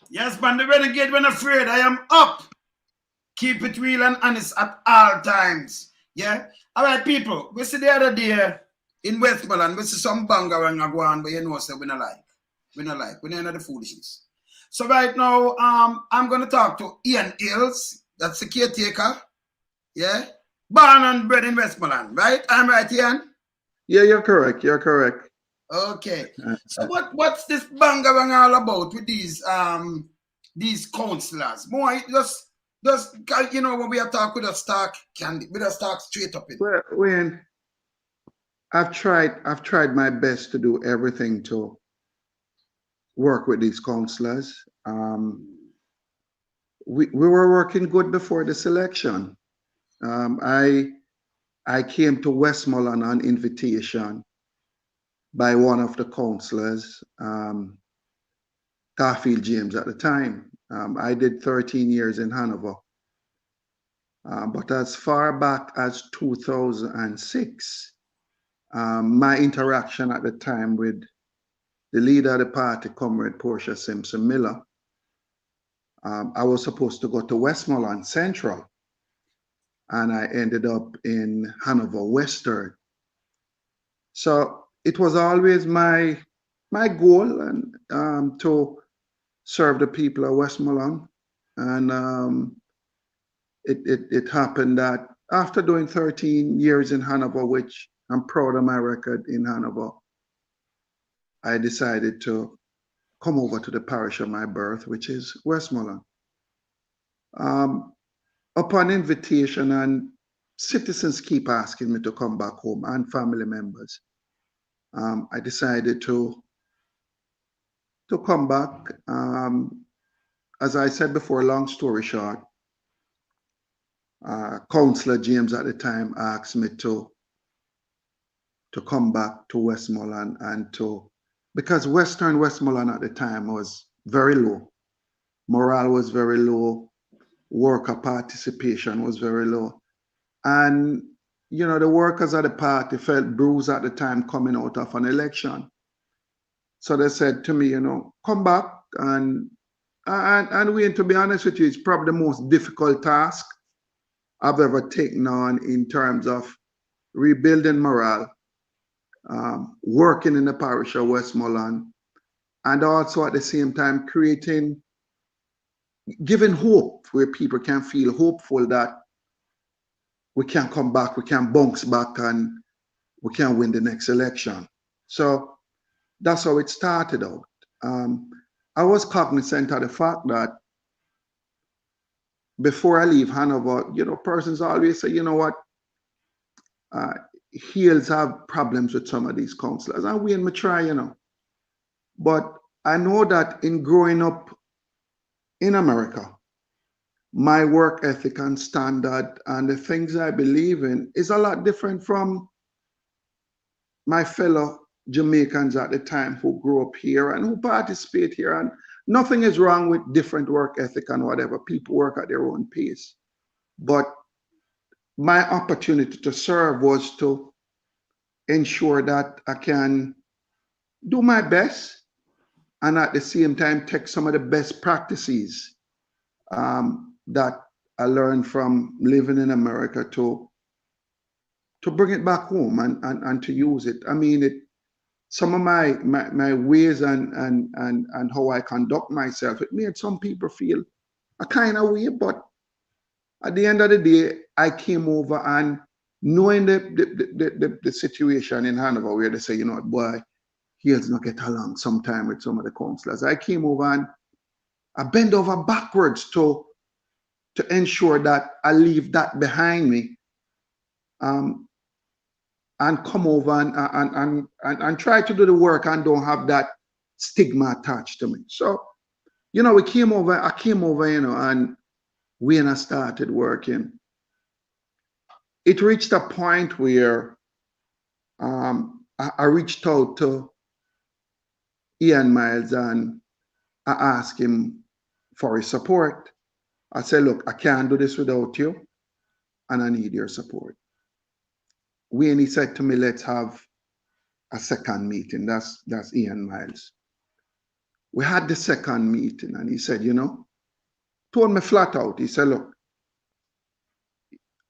Yes, man, the renegade when afraid. I am up. Keep it real and honest at all times. Yeah? All right, people. We see the other day in Westmoreland, we see some banger and go on, but you know, so we don't like. We don't like. We don't know the foolishness. So right now, I'm going to talk to Ian Hills. That's the caretaker. Yeah? Born and bred in Westmoreland, right? I'm right, Ian? Yeah, you're correct. You're correct. Okay. So what's this bangarang all about with these councillors? More just you know when we are talking with us talk candy, we just talk straight up in. Well, when I've tried my best to do everything to work with these counselors. We were working good before this election. I came to Westmoreland on invitation by one of the counselors, Garfield James at the time. I did 13 years in Hanover. But as far back as 2006, my interaction at the time with the leader of the party, Comrade Portia Simpson Miller, I was supposed to go to Westmoreland Central, and I ended up in Hanover Western. So it was always my goal and to serve the people of Westmoreland. And it happened that after doing 13 years in Hanover, which I'm proud of my record in Hanover, I decided to come over to the parish of my birth, which is Westmoreland. Upon invitation, and citizens keep asking me to come back home, and family members, I decided to come back. As I said before, long story short, Councillor James at the time asked me to come back to Westmoreland and because Western Westmoreland at the time was very low. Morale was very low. Worker participation was very low. And, you know, the workers at the party felt bruised at the time coming out of an election. So they said to me, you know, come back and Wayne, to be honest with you, it's probably the most difficult task I've ever taken on in terms of rebuilding morale, working in the parish of Westmoreland, and also at the same time giving hope where people can feel hopeful that we can come back, we can bounce back, and we can win the next election. So that's how it started out. I was cognizant of the fact that before I leave Hanover, you know, persons always say, you know what, Hayles have problems with some of these councillors, and we may try, you know. But I know that in growing up in America, my work ethic and standard and the things I believe in is a lot different from my fellow Jamaicans at the time who grew up here and who participate here. And nothing is wrong with different work ethic and whatever. People work at their own pace. But my opportunity to serve was to ensure that I can do my best and at the same time take some of the best practices that I learned from living in America to bring it back home and to use it. I mean, some of my ways and how I conduct myself, it made some people feel a kind of way, but at the end of the day, I came over and knowing the situation in Hanover where they say, you know what, boy, he'll not get along sometime with some of the councillors. I came over and I bend over backwards to ensure that I leave that behind me, and come over and try to do the work and don't have that stigma attached to me. So, you know, I came over, you know, and when I started working, it reached a point where I reached out to Ian Miles and I asked him for his support. I said, look, I can't do this without you, and I need your support. When he said to me, let's have a second meeting. That's Ian Miles. we had the second meeting, and he said, you know, told me flat out, he said, look,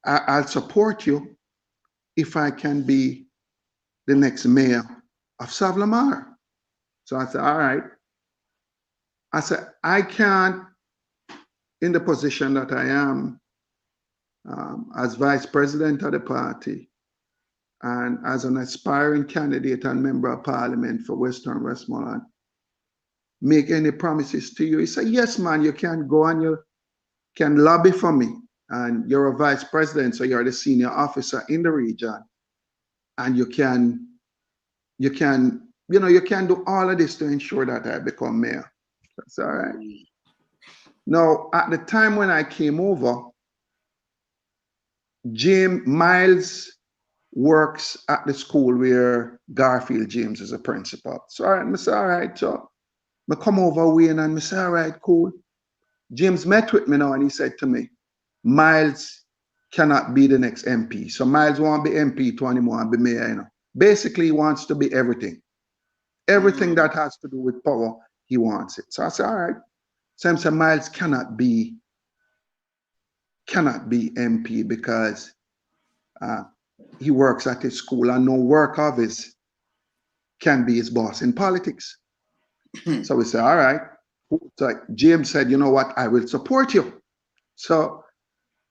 I'll support you if I can be the next mayor of Savlamar. So I said, all right. I said, I can't, in the position that I am, as vice president of the party and as an aspiring candidate and member of parliament for Western Westmoreland, make any promises to you. He said, yes, man, you can go and you can lobby for me. And you're a vice president, so you're the senior officer in the region. And you can do all of this to ensure that I become mayor. That's all right. Now, at the time when I came over, Miles works at the school where Garfield James is a principal. So all right, I say, all right, so I come over, Wayne, and I say, all right, cool. James met with me now and he said to me, Miles cannot be the next MP. So Miles won't be MP to anymore and be mayor, you know. Basically, he wants to be everything. Everything that has to do with power, he wants it. So I said, all right. So I said, Miles cannot be MP because he works at his school and no work of his can be his boss in politics. So we said, all right. So James said, you know what, I will support you. So,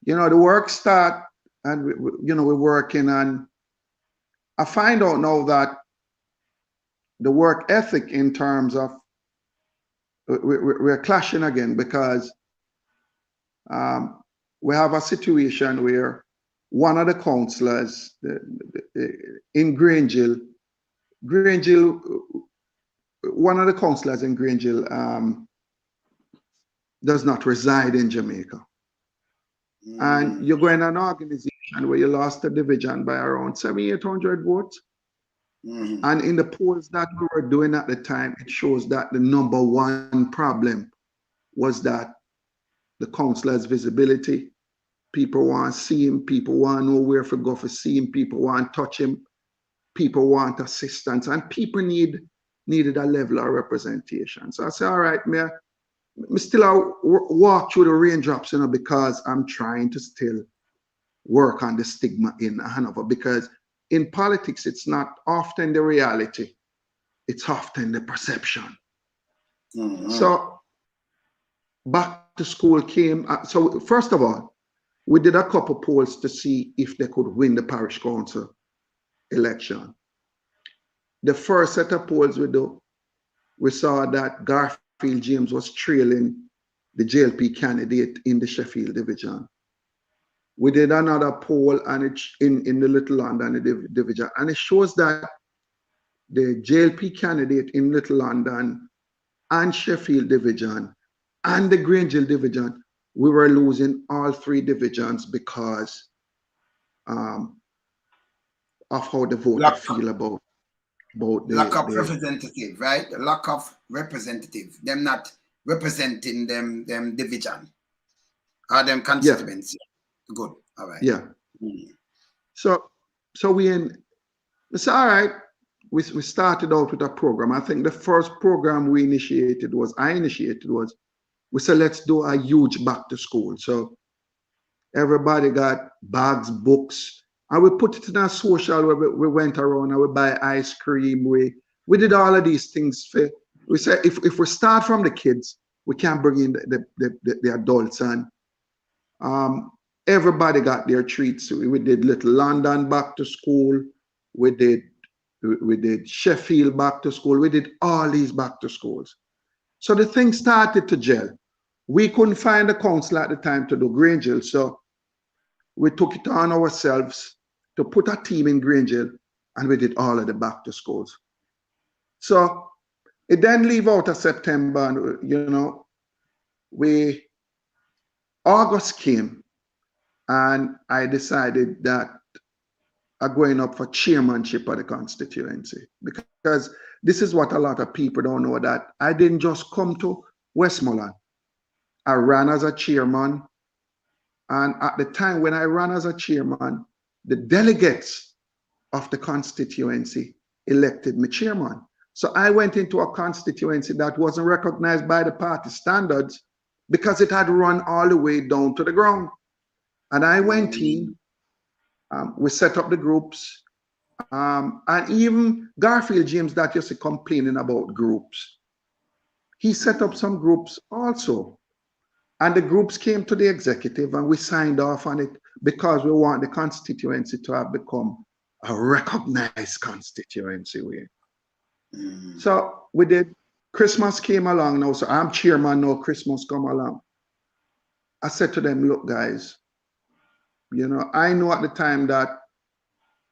you know, the work start and, we're working, and I find out now that the work ethic in terms of, we're clashing again because we have a situation where one of the councillors in Grangeville, one of the councillors in Grangeville does not reside in Jamaica. And you're going to an organization where you lost the division by around 700-800 votes. And in the polls that we were doing at the time, it shows that the number one problem was that the councillor's visibility. People want to see him, people want to know where to go for see him, people want to touch him, people want assistance, and people needed a level of representation. So I said, all right, me still walk through the raindrops, because I'm trying to still work on the stigma in Hanover, because in politics, it's not often the reality, it's often the perception. So back to school came. So first of all, we did a couple polls to see if they could win the parish council election. The first set of polls we saw that Garfield James was trailing the JLP candidate in the Sheffield division. We did another poll and in the Little London division, and it shows that the JLP candidate in Little London and Sheffield division and the Grangeville division, we were losing all three divisions because of how the voter feel about the lack of representative, right? The lack of representative, them not representing them division or them constituency. Yeah. Good. All right. Yeah. So we say, all right, we started out with a program. I think the first program I initiated was we said, let's do a huge back to school. So everybody got bags, books, and we put it in a social where we went around and we buy ice cream. We did all of these things. We said, if we start from the kids, we can bring in the adults, and everybody got their treats. We did Little London back to school. We did Sheffield back to school. We did all these back to schools. So the thing started to gel. We couldn't find a council at the time to do Grangeville, so we took it on ourselves to put a team in Grangeville, and we did all of the back to schools. So it then leave out of September, and August came, and I decided that I'm going up for chairmanship of the constituency, because this is what a lot of people don't know, that I didn't just come to Westmoreland. I ran as a chairman, and at the time when I ran as a chairman, the delegates of the constituency elected me chairman. So I went into a constituency that wasn't recognized by the party standards because it had run all the way down to the ground. And I went in, we set up the groups, and even Garfield James that used to complaining about groups, he set up some groups also. And the groups came to the executive and we signed off on it because we want the constituency to have become a recognized constituency. So we did. Christmas came along now, so I'm chairman now. Christmas come along. I said to them, look, guys, you know, I know at the time that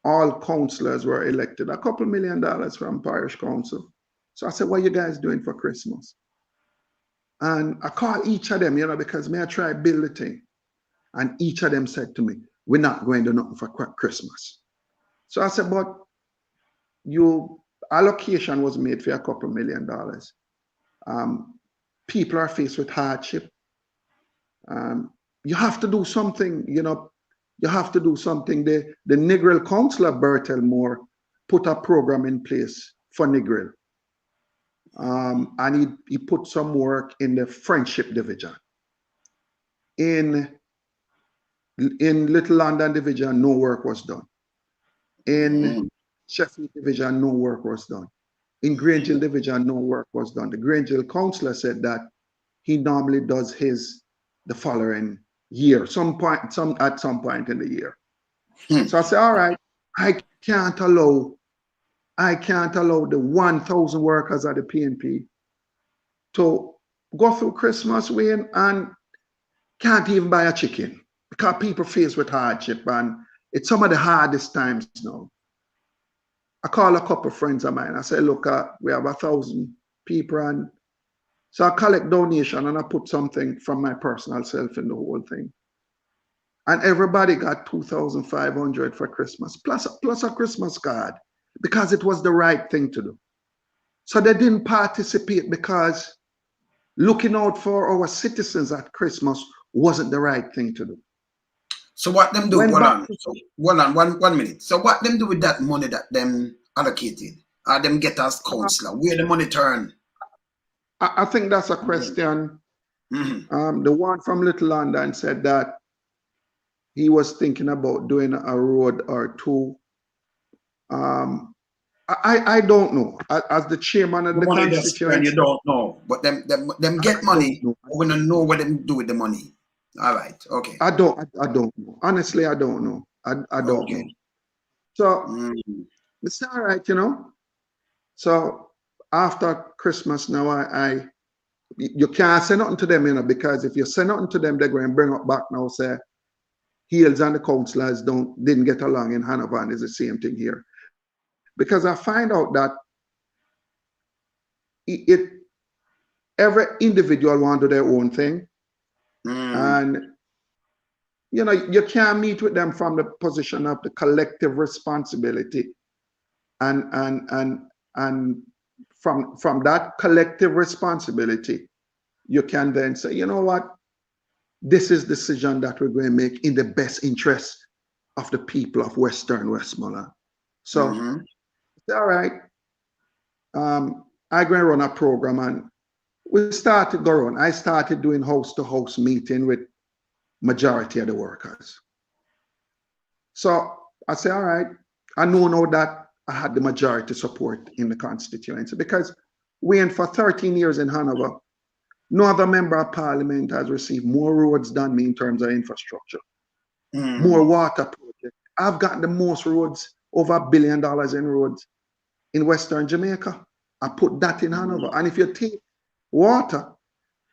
all councillors were elected, a couple $1 million from parish council. So I said, what are you guys doing for Christmas? And I called each of them, you know, because may I try build the thing. And each of them said to me, we're not going to do nothing for Christmas. So I said, but your allocation was made for a couple $1 million. People are faced with hardship. You have to do something, you know, you have to do something. The Negril councillor, Bertel Moore, put a program in place for Negril. And he put some work in the Friendship Division. In Little London Division, no work was done. In Sheffield Division, no work was done. In Grangeville Division, no work was done. The Grangeville councillor said that he normally does his the following year, at some point in the year. So I said, all right, I can't allow the 1,000 workers at the PNP to go through Christmas, Wayne, and can't even buy a chicken because people faced with hardship, and it's some of the hardest times now. I call a couple of friends of mine. I say, look, we have 1,000 people, and so I collect donation and I put something from my personal self in the whole thing. And everybody got 2,500 for Christmas, plus a Christmas card, because it was the right thing to do. So they didn't participate because looking out for our citizens at Christmas wasn't the right thing to do. So what them do? Hold on, one minute. So what them do with that money that them allocated? Or them get as councillor? Where the money turn? I think that's a question. The one from Little London said that he was thinking about doing a road or two. I don't know. As the chairman of the constituency, you don't know, but them get money. We don't know what them do with the money. All right, okay. I don't know. Honestly, I don't know. I don't know. So it's all right, you know. So after Christmas now, you can't say nothing to them, you know, because if you say nothing to them, they're going to bring up back now, say Hayles and the councillors didn't get along in Hanover, and it's the same thing here. Because I find out that every individual want to do their own thing. And you know, you can't meet with them from the position of the collective responsibility. And from that collective responsibility, you can then say, you know what, this is the decision that we're going to make in the best interest of the people of Western Westmoreland. So, all right, I'm going to run a program, and we started going. I started doing house-to-house meeting with majority of the workers. So I say, all right, I know now that I had the majority support in the constituency, because Wayne, for 13 years in Hanover, no other member of parliament has received more roads than me in terms of infrastructure, more water projects. I've gotten the most roads, over $1 billion in roads in Western Jamaica. I put that in Hanover. And if you take water,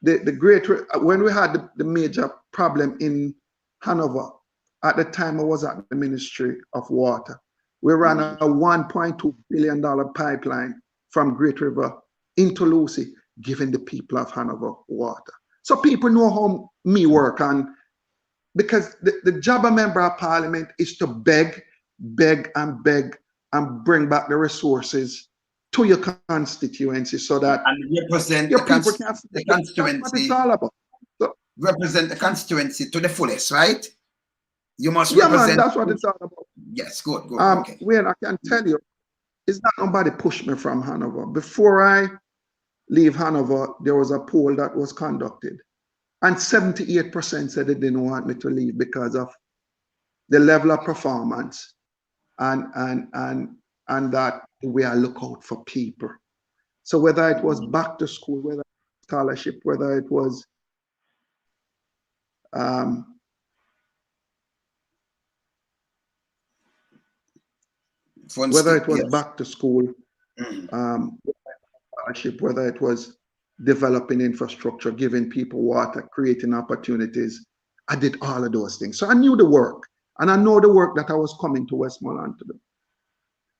when we had the major problem in Hanover, at the time I was at the Ministry of Water, we ran a $1.2 billion pipeline from Great River into Lucy, giving the people of Hanover water. So people know how me work, and because the job of member of parliament is to beg and bring back the resources to your constituency so that represent your the people can the constituency. That's what it's all about. So, represent the constituency to the fullest, right? You must yeah, represent. man, that's what it's all about. Yes, good. Okay. Wayne, I can tell you, it's not nobody pushed me from Hanover. Before I leave Hanover, there was a poll that was conducted, and 78% said they didn't want me to leave because of the level of performance and that we are look out for people. So whether it was back to school, whether it was scholarship, whether it was back to school, scholarship, whether it was developing infrastructure, giving people water, creating opportunities, I did all of those things. So I knew the work, and I know the work that I was coming to Westmoreland to do.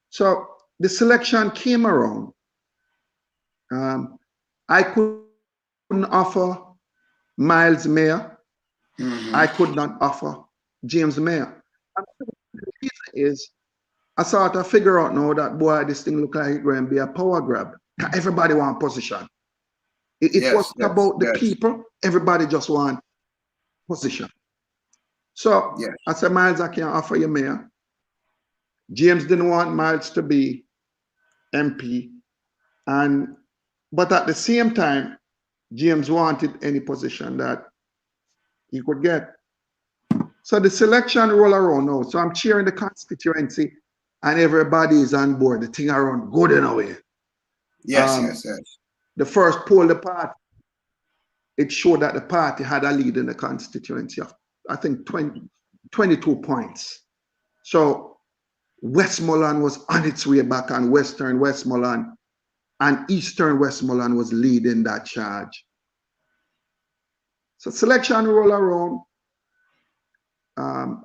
So the selection came around. I couldn't offer Miles mayor. I could not offer James mayor. And the reason is I sort of figure out now that, boy, this thing look like it's going to be a power grab. Everybody want position. It wasn't about the people. Everybody just want position. So I said, Miles, I can't offer you mayor. James didn't want Miles to be MP. But at the same time, James wanted any position that he could get. So the selection roll around now. So I'm chairing the constituency and everybody is on board. The thing around good in a way. Yes. The first poll, the party, it showed that the party had a lead in the constituency of, I think, 22 points. So Westmoreland was on its way back, and Western Westmoreland and Eastern Westmoreland was leading that charge. So selection roll around.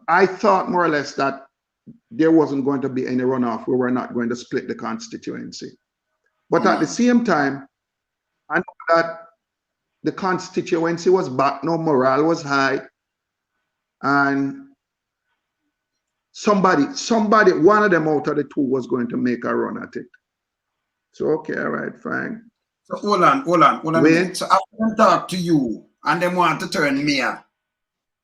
I thought more or less that there wasn't going to be any runoff. We were not going to split the constituency. But at the same time, I know that the constituency was back, no morale was high, and somebody, one of them out of the two was going to make a run at it. So, okay, all right, fine. So hold on. Wayne? So after them talk to you and them want to turn mayor,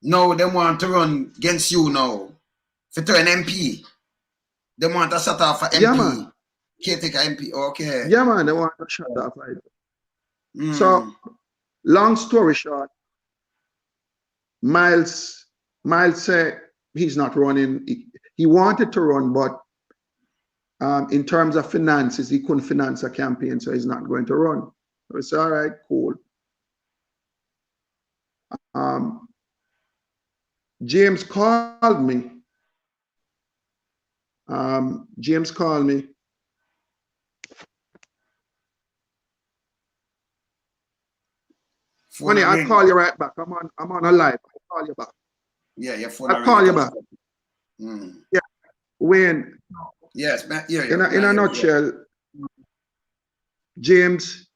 now they want to run against you now for turn MP. They want to shut off for MP. Yeah, man. Caretaker MP, okay. Yeah, man, they want to shut off. So, long story short, Miles said he's not running. He wanted to run, but in terms of finances, he couldn't finance a campaign, so he's not going to run. So it's all right, cool. James called me. Funny, I'll call you right back. I'm on a live. I'll call you back. Yeah, your phone. I'll call you back. Yeah, Wayne. Yes, man. Yeah, in a nutshell, James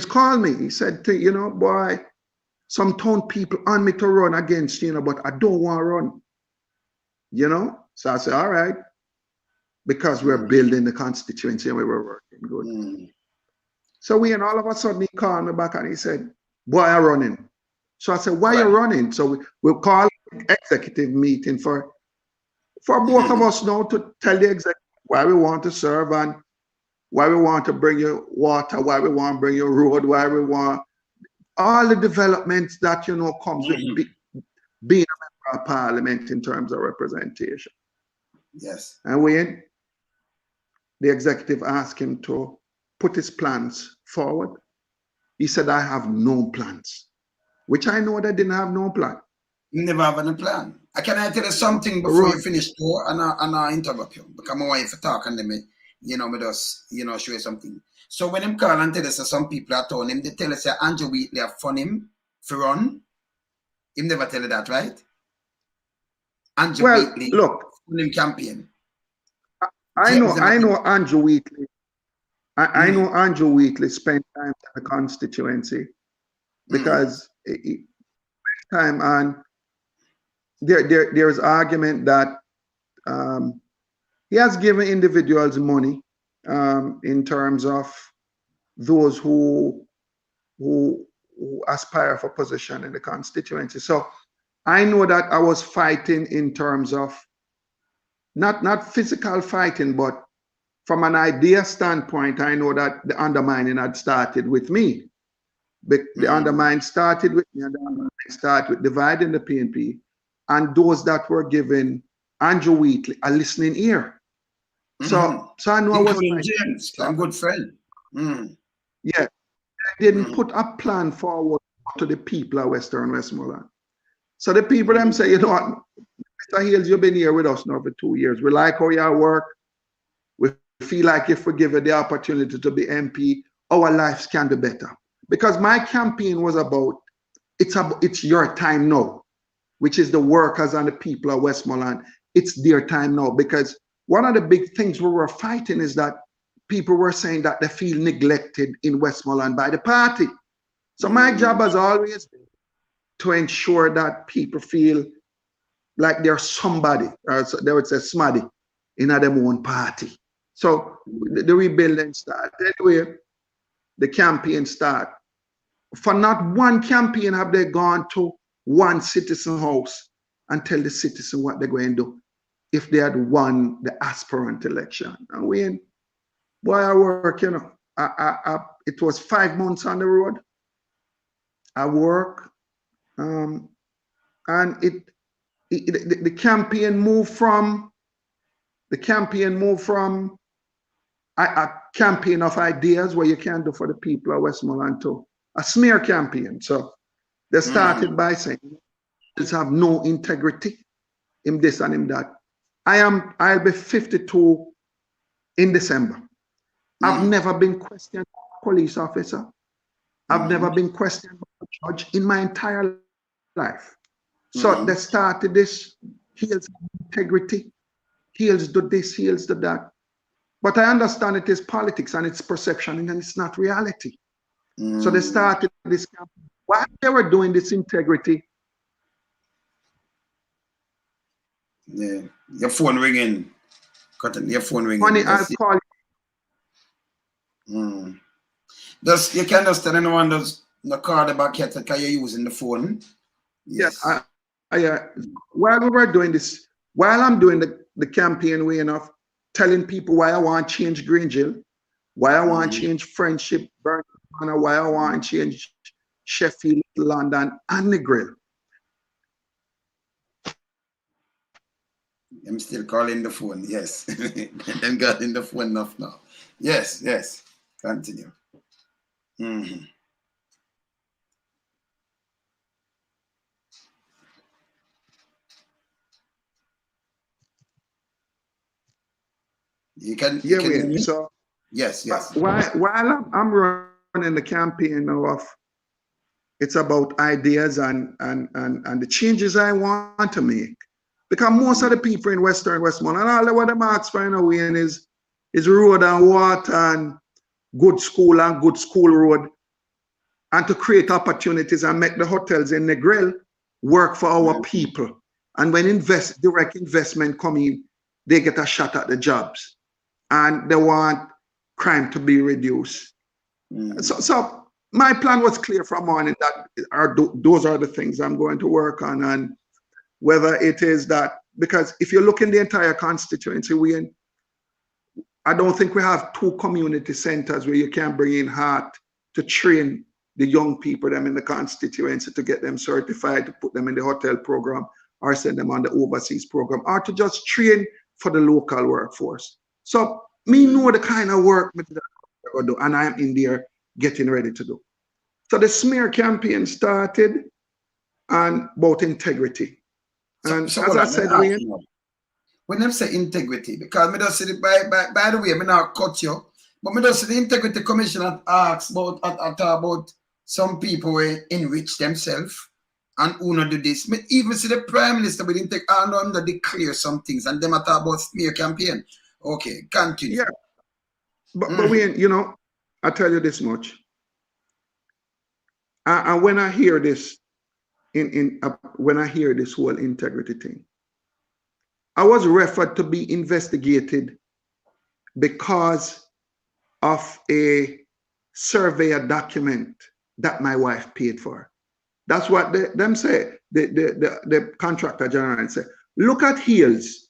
called me. He said, you know, boy, some town people on me to run against, you know, but I don't want to run. You know? So I said, all right. Because we're building the constituency and we were working good. So all of a sudden he called me back and he said, boy, I'm running. So I said, why are you running? So we'll call executive meeting for both of us now to tell the executive why we want to serve and why we want to bring you water, why we want to bring you road, why we want all the developments that, you know, comes with being a member of parliament in terms of representation. Yes. And when the executive asked him to put his plans forward, he said, I have no plans, which I know they didn't have no plan. You never have any plan. Can I tell you something before you finish, too, and I interrupt you? Because I want you to talk and then me just, show you something. So when him call and tell us that some people are telling him, they tell us that Andrew Wheatley have fund him for run. Him never tell you that, right? Andrew Wheatley, look, fund him campaign. I know Andrew Wheatley. I know Andrew Wheatley spent time in the constituency because time and there's argument that he has given individuals money in terms of those who aspire for position in the constituency. So I know that I was fighting in terms of not physical fighting, but from an idea standpoint, I know that the undermining had started with me. The undermine started with me, and the undermine started with dividing the PNP, and those that were given Andrew Wheatley a listening ear. So I know including James, a good friend. Yeah, I didn't put a plan forward to the people of Western Westmoreland. So the people them say, you know what, Mr. Hayles, you've been here with us now for 2 years. We like how you work. We feel like if we give you the opportunity to be MP, our lives can be better. Because my campaign was about it's your time now, which is the workers and the people of Westmoreland. It's their time now. Because one of the big things we were fighting is that people were saying that they feel neglected in Westmoreland by the party. So my job has always been to ensure that people feel like they're somebody, or they would say smaddy, in their own party. So the rebuilding started. Anyway, the campaign started. For not one campaign have they gone to one citizen house and tell the citizen what they're going to do if they had won the aspirant election. And when, boy, I work, you know, it was 5 months on the road. I work, and the campaign moved from a campaign of ideas where you can do for the people of Westmoreland to a smear campaign. So they started by saying Hayles have no integrity in this and in that. I'll be 52 in December. I've never been questioned by a police officer. I've never been questioned by a judge in my entire life. So they started this, Hayles integrity, Hayles do this, Hayles do that. But I understand it is politics and it's perception and it's not reality. So they started this campaign. While they were doing this integrity. Yeah, your phone ringing. Cotton, your phone ringing. Honey, I'll call you. Just, you can understand anyone does the card about caretaker you're using the phone. Yes. While we were doing this, while I'm doing the campaign way enough, telling people why I want to change Green Jill, why I want to change Friendship, Burn, why I want to change Sheffield, London, and the Grill. I'm still calling the phone, yes. Them got in the phone enough now. Yes, yes. Continue. You can hear me? So yes. While I'm running the campaign of, it's about ideas and the changes I want to make. Because most of the people in Western Westmoreland, all what them ask for in a way is road and water and good school road, and to create opportunities and make the hotels in the Grill work for our people. And when direct investment come in, they get a shot at the jobs. And they want crime to be reduced. So my plan was clear from morning that those are the things I'm going to work on. And whether it is that, because if you look in the entire constituency, I don't think we have 2 community centers where you can bring in heart to train the young people them in the constituency to get them certified, to put them in the hotel program or send them on the overseas program, or to just train for the local workforce. So me know the kind of work that I'm going to do, and I'm in there getting ready to do. So the smear campaign started and about integrity. And so as I said, when I say integrity, because me just say by the way, me not cut you, but me just say the integrity commission asks about some people will enrich themselves and who not do this. Me even see the prime minister will take all on to declare some things and them talk about smear campaign. Okay, continue. Yeah, but we, you know, I tell you this much. And when I hear this, when I hear this whole integrity thing, I was referred to be investigated because of a surveyor document that my wife paid for. That's what them say. The contractor general say, look at Hayles,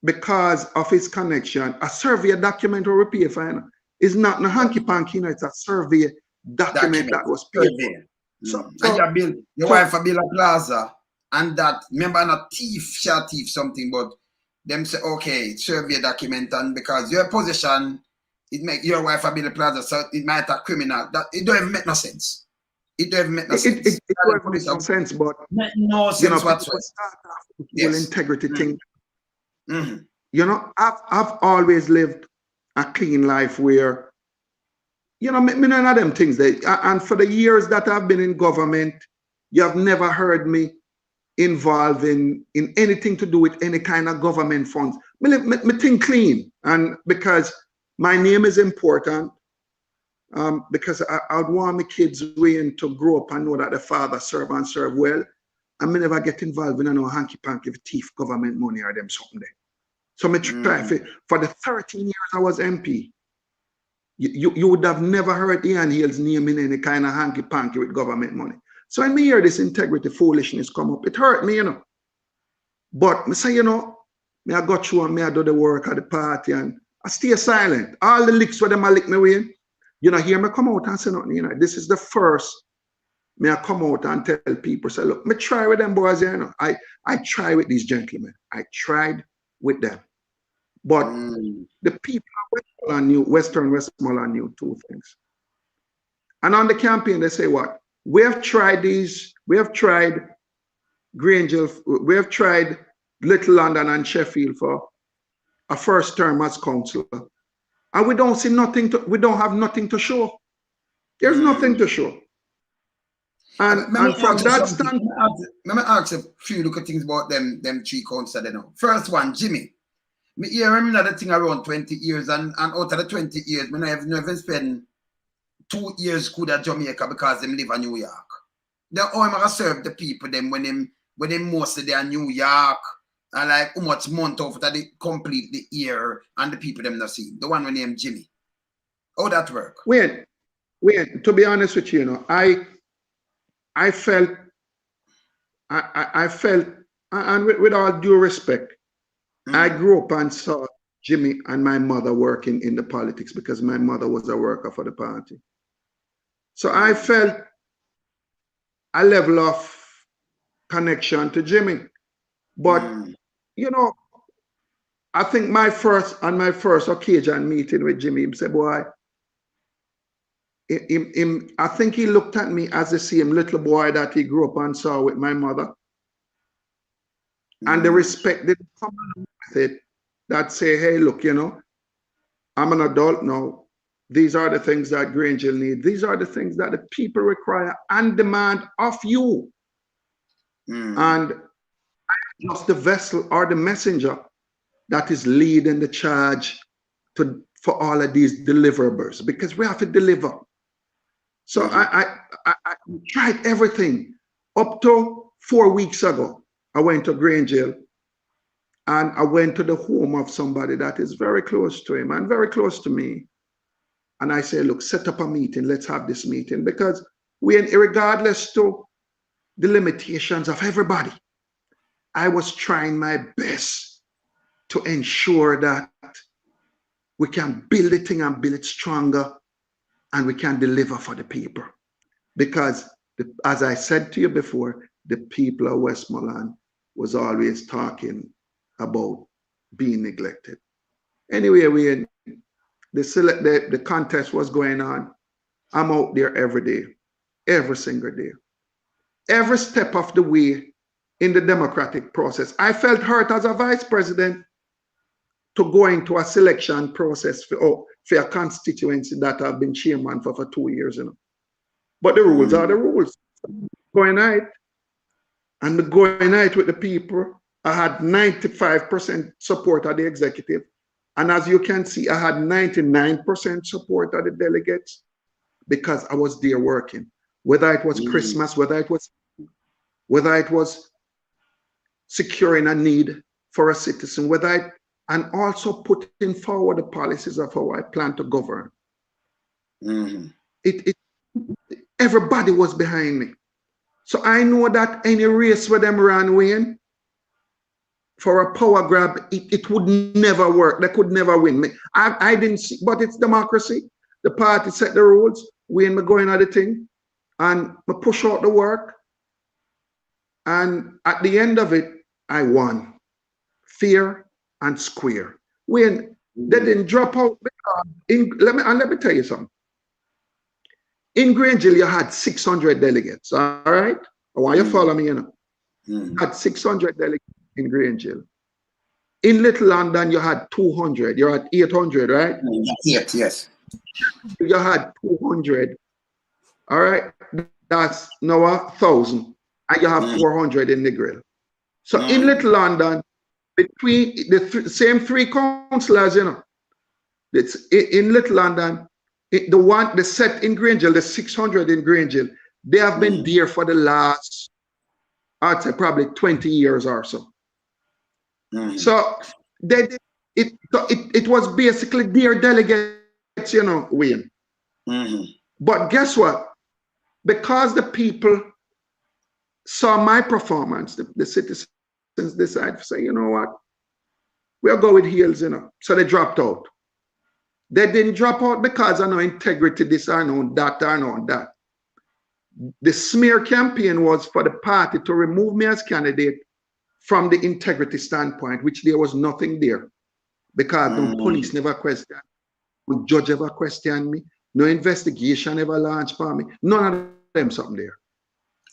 because of his connection, a survey document or a pay for, you know, is not no hanky panky, you know, it's a survey document that was paid for. And you build your wife a build a plaza, and that remember not share thief something, but them say okay, survey document, and because your position, it make your wife a build a plaza, so it might a criminal. That it don't even make no sense. It don't even make no sense. It doesn't make no sense, but no sense, you know, whatsoever. people start off with the whole integrity thing. Mm-hmm. You know, I've always lived a clean life where, you know, me none of them things. And for the years that I've been in government, you have never heard me involved in anything to do with any kind of government funds. Me think clean, and because my name is important, because I'd want my kids to grow up and know that the father serve and serve well, and me never get involved in no hanky panky thief government money or them something there. So me try for the 13 years I was MP. You would have never heard Ian Hayles' name in any kind of hanky panky with government money. So when me hear this integrity foolishness come up, it hurt me, you know. But me say, you know, me I got through and me I do the work at the party and I stay silent. All the licks where them I lick me with, you know, hear me come out and say nothing, you know. This is the first me I come out and tell people, say, look, me try with them boys, you know. I try with these gentlemen. I tried with them. But the people of Western Westmoreland knew two things. And on the campaign, they say what? We have tried these, we have tried Granger, we have tried Little London and Sheffield for a first term as councillor. And we don't see nothing to, we don't have nothing to show. There's nothing to show. And from that standpoint, let me ask a few look at things about them three councillors, you know. First one, Jimmy. Me hear him another thing around 20 years, and out of the 20 years, I have never spent 2 years good at Jamaica because them live in New York. They all serve the people them when them mostly they are New York, and like how much month of that they complete the year and the people them not see. The one named Jimmy. How that work? Wait, to be honest with you, you know, I felt, and with all due respect, I grew up and saw Jimmy and my mother working in the politics because my mother was a worker for the party. So I felt a level of connection to Jimmy. But, you know, I think my first occasion meeting with Jimmy, he said, boy, I think he looked at me as the same little boy that he grew up and saw with my mother. And the respect didn't come along with it, that say, hey, look, you know, I'm an adult now. These are the things that Granger need. These are the things that the people require and demand of you. And I'm just the vessel or the messenger that is leading the charge for all of these deliverables, because we have to deliver. So I tried everything. Up to 4 weeks ago, I went to Granger and I went to the home of somebody that is very close to him and very close to me. And I say, look, set up a meeting. Let's have this meeting, because regardless to the limitations of everybody, I was trying my best to ensure that we can build the thing and build it stronger, and we can deliver for the people. Because as I said to you before, the people of Westmoreland was always talking about being neglected. Anyway, the contest was going on. I'm out there every day, every single day. Every step of the way in the democratic process. I felt hurt as a vice president to go into a selection process for a constituency that I've been chairman for 2 years, you know. But the rules are the rules. Going out and going out with the people, I had 95% support of the executive. And as you can see, I had 99% support of the delegates because I was there working. Whether it was Christmas, whether it was securing a need for a citizen, and also putting forward the policies of how I plan to govern. Everybody was behind me. So I know that any race where them ran, Wayne, for a power grab, it would never work. They could never win. I didn't see, but it's democracy. The party set the rules. We ain't going at the thing, and we push out the work. And at the end of it, I won, fair and square. When they didn't drop out, let me tell you something. In Grangeville, you had 600 delegates. All right, I want you to follow me. You know, you had 600 delegates in Grangeville. In Little London, you had 200. You're at 800, right? Yes. You had 200. All right, that's now 1,000. And you have 400 in the grill. So in Little London, between the same three councillors, you know, it's in Little London, the set in Grangeville, the 600 in Grangeville, they have been there for the last, I'd say probably 20 years or so. So it was basically their delegates, you know, Wayne. But guess what? Because the people saw my performance, the citizens decided to say, you know what, we'll go with Hayles, you know. So they dropped out. They didn't drop out because of no integrity, this or no that or no that. The smear campaign was for the party to remove me as candidate from the integrity standpoint, which there was nothing there. Because no police never questioned, no judge ever questioned me, no investigation ever launched for me, none of them something there.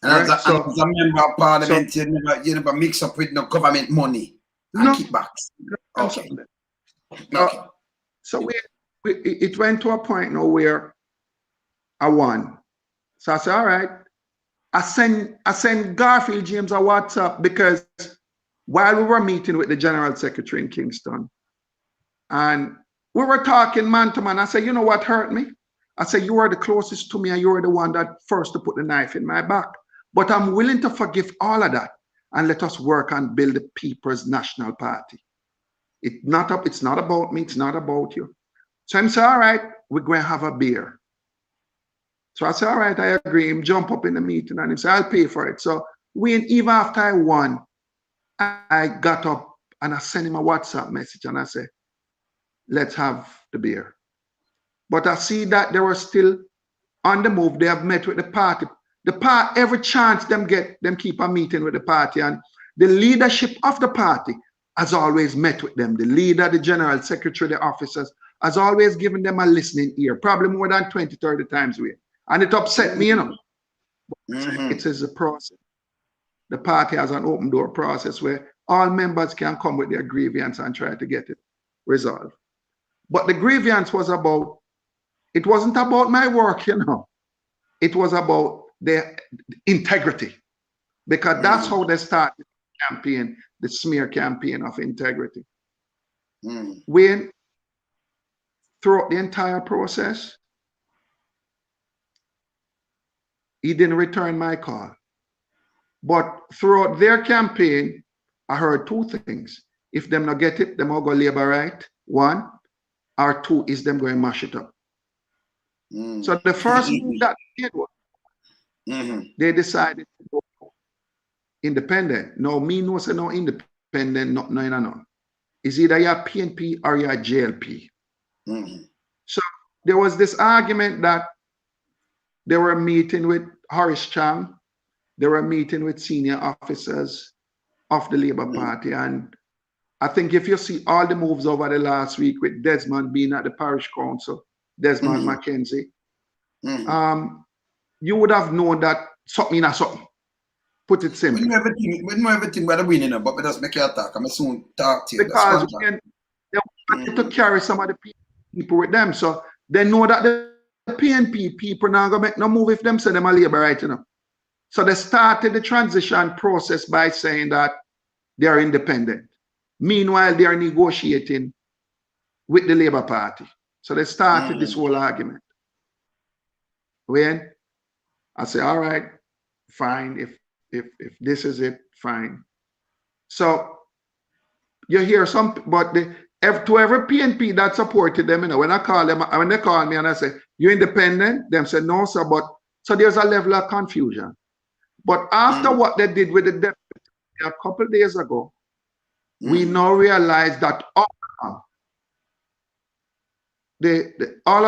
And as a member of parliament, you never mix up with no government money and kickbacks. Okay. So it went to a point now where I won. So I said, all right. I sent Garfield James a WhatsApp because while we were meeting with the General Secretary in Kingston, and we were talking man to man, I said, you know what hurt me? I said, you were the closest to me and you were the one that first to put the knife in my back. But I'm willing to forgive all of that and let us work and build the People's National Party. It's not about me, it's not about you. So I'm saying, all right, we're going to have a beer. So I said, all right, I agree. Him jump up in the meeting and he said, I'll pay for it. So even after I won, I got up and I sent him a WhatsApp message and I said, let's have the beer. But I see that they were still on the move. They have met with the party. Every chance them get, them keep a meeting with the party, and the leadership of the party has always met with them. The leader, the general secretary, the officers has always given them a listening ear, probably more than 20, 30 times with. And it upset me, you know. It is a process. The party has an open door process where all members can come with their grievance and try to get it resolved. But the grievance was about, it wasn't about my work, you know. It was about the integrity, because that's how they started the campaign, the smear campaign of integrity. When throughout the entire process, he didn't return my call. But throughout their campaign, I heard two things. If them not get it, them all go labor right, one, or two is them going to mash it up. So the first move that they did was, they decided to go independent. No, me no say no independent, no. It's either you're PNP or you're JLP. So there was this argument that they were meeting with Horace Chang, they were meeting with senior officers of the Labour Party, and I think if you see all the moves over the last week with Desmond being at the parish council, Desmond Mackenzie, you would have known that something is something. Put it simply. We know everything by the winning, but we just make you talk. I'm soon talk to you. Because they wanted to carry some of the people with them, so they know that the PNP people now gonna make no move if them say them are labor right, you know. So they started the transition process by saying that they are independent. Meanwhile, they are negotiating with the Labour Party. So they started this whole argument. When I say, all right, fine, if this is it, fine. So you hear some, but to every PNP that supported them, you know, when I call them, when they call me and I say, you independent? Them say, no, sir, but so there's a level of confusion. But after what they did with the deputy a couple of days ago, we now realize that all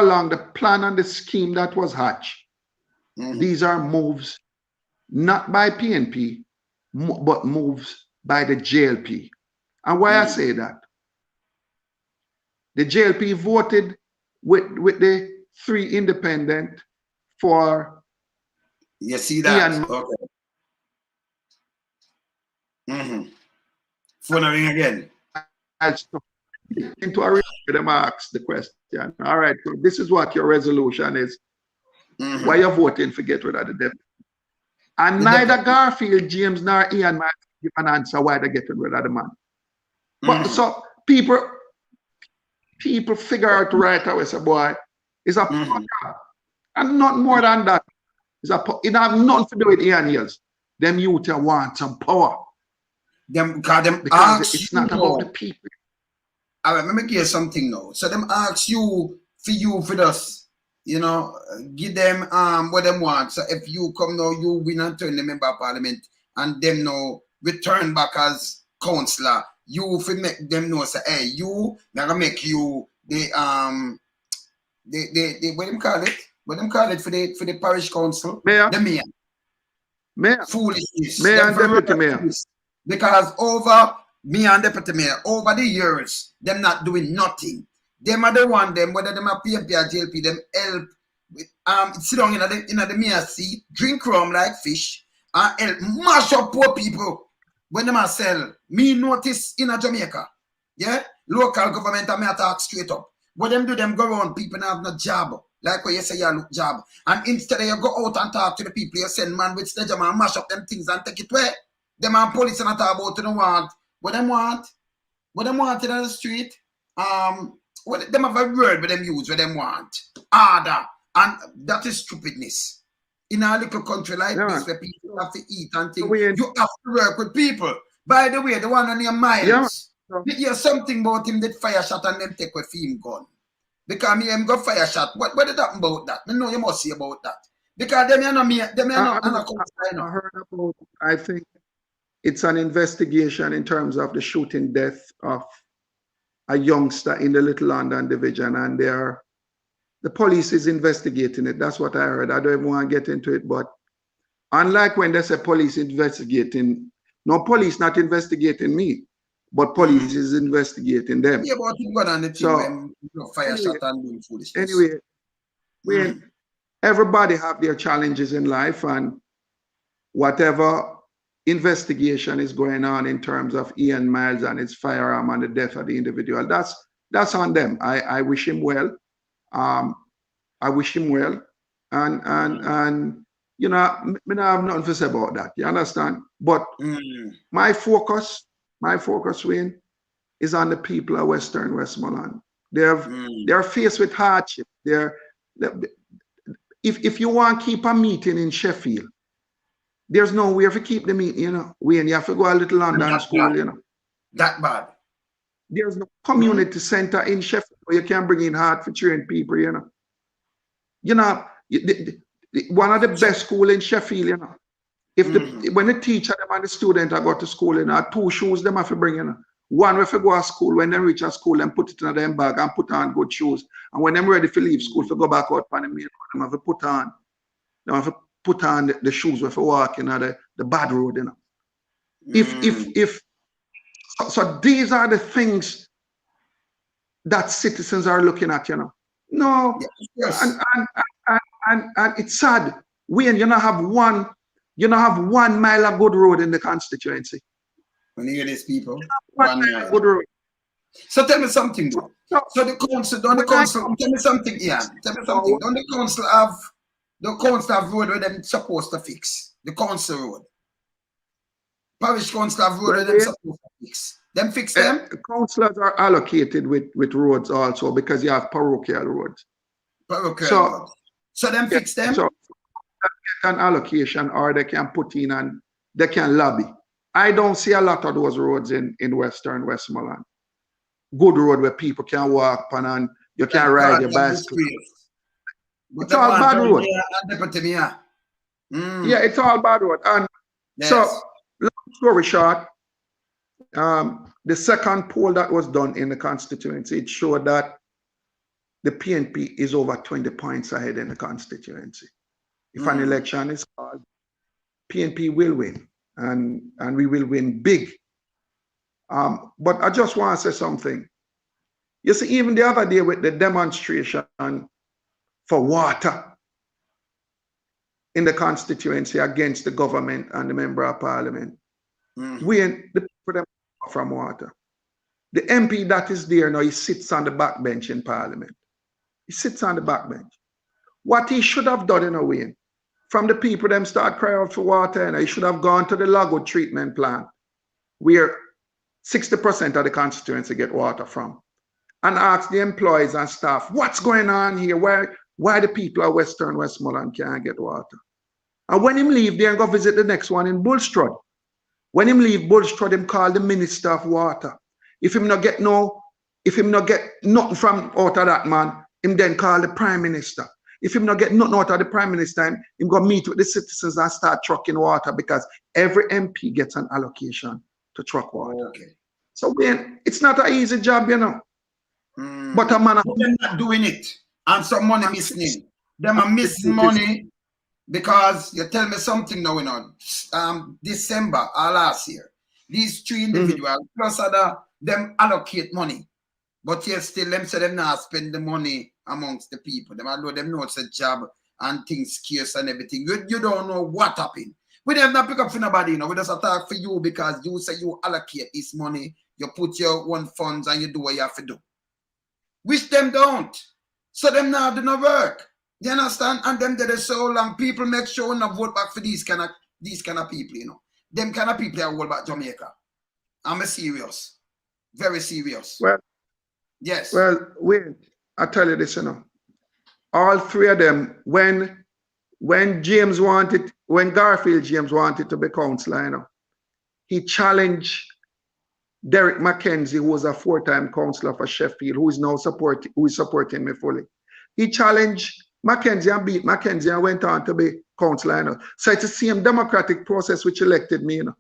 along the plan and the scheme that was hatched, these are moves not by PNP, but moves by the JLP. And why I say that? The JLP voted with the 3 independent for. You see that? Ian. Okay. Phone again. Into a them ask the question. All right, so this is what your resolution is. Why you're voting for get rid of the deputy? And neither Garfield, James, nor Ian might give an answer why they're getting rid of the man. But so people figure out right away, say, boy, it's a and not more than that. It have nothing to do with Ian Hills. Them youth want some power. Because it's not about the people. All right, let me give you something now. So them ask you for us, you know, give them what them want. So if you come now, you win and turn the member of parliament, and them now return back as councillor. You make them know say, hey, you now gonna make you the what them call it? What them call it for the parish council? Mayor. The mayor. Mayor. Foolishness. Mayor and deputy mayor. Because over me and deputy mayor, over the years, them not doing nothing. Them are the one, them, whether them are PNP or JLP, them help sit down in the mayor seat, drink rum like fish, and help mash up poor people when them are sell. Me notice in a Jamaica, yeah, local government and me talk straight up. What them do, them go around, people have no job. Like what you say, you look job. And instead of you go out and talk to the people, you send man with sledgehammer and mash up them things and take it away. Them and police and talk about them want. What them want in the street. What them have a word with them use what them want. Order. And that is stupidness. In a little country like this where people have to eat and things, you have to work with people. By the way, the one on your Miles, you hear something about him that fire shot and them take with him gun. Because me him got fire shot. What did that about that? Me know you must see about that. Because them I heard about, I think it's an investigation in terms of the shooting death of a youngster in the Little London division, and the police is investigating it. That's what I heard. I don't even want to get into it, but unlike when they say police investigating, no, police not investigating me, but police is investigating them. Yeah, but you got on the team fire shot and doing foolishness. Anyway, when everybody have their challenges in life, and whatever investigation is going on in terms of Ian Miles and his firearm and the death of the individual, that's on them. I wish him well. I wish him well, and you know, I don't have nothing to say about that. You understand? But my focus, Wayne, is on the people of Western Westmoreland. They're faced with hardship. If you want to keep a meeting in Sheffield, there's nowhere to keep the meeting, you know. Wayne, you have to go a Little London school, you know. That bad. There's no community center in Sheffield where you can bring in hard for trained people, you know. You know, one of the best school in Sheffield, you know. If when the teacher them and the student I go to school, you know, 2 shoes them have to bring, you know. One if you go to school, when they reach a school, and put it in their bag and put on good shoes. And when they're ready to leave school, to go back out on the main road, they have to put on the shoes if you walk, you know, the bad road, you know. So these are the things that citizens are looking at, you know. No, yes. And it's sad. Wayne, you don't have one 1 mile of good road in the constituency. When you hear these people, 1 mile of good road. So tell me something, bro. So the council, tell me something, Ian. Tell me something. Don't the council have road where them supposed to fix? The council road. Parish council have road where them supposed to fix. Them fix them? Councillors are allocated with roads also because you have parochial roads. Parochial. So them fix them? So get an allocation, or they can put in and they can lobby. I don't see a lot of those roads in Western Westmoreland. Good road where people can walk on and you can ride your bicycle. It's all bad road. Yeah, it's all bad road. And so, long story short, the second poll that was done in the constituency, it showed that the PNP is over 20 points ahead in the constituency. If an election is called, PNP will win, and we will win big. But I just want to say something. You see, even the other day with the demonstration for water in the constituency against the government and the member of parliament, the people them from water. The MP that is there now, he sits on the backbench in parliament. He sits on the backbench. What he should have done in a way, from the people them start crying out for water, and he should have gone to the Lago treatment plant, where 60% of the constituency get water from, and ask the employees and staff, what's going on here? Why the people of Western Westmoreland can't get water? And when him leave there and go visit the next one in Bulstrode, when him leave Bulstrode, him call the Minister of Water. If him not get nothing from out of that man, him then call the Prime Minister. If him not get nothing out of the Prime Minister, him go meet with the citizens and start trucking water, because every MP gets an allocation to truck water. Okay. So then it's not an easy job, you know. But a man, they're not doing it, and some money missing. Them are missing money because you tell me something now, you know. December last year, these three individuals plus other them allocate money, but yet still them say them not spend the money amongst the people. Them although them know it's a job and things scarce and everything. You don't know what happened. We have not pick up for nobody, you know. We just attack for you because you say you allocate this money, you put your own funds and you do what you have to do. Which them don't. So them now do no work. You understand? And them did it so long. People make sure not vote back for these kind of people, you know. Them kind of people are vote back Jamaica. I'm serious. Very serious. Well, yes. Well, wait, I tell you this, you know. All three of them, when Garfield James wanted to be councillor, you know, he challenged Derek McKenzie, who was a 4-time councillor for Sheffield, who is supporting me fully. He challenged McKenzie and beat McKenzie and went on to be councillor, you know. So it's the same democratic process which elected me, you know.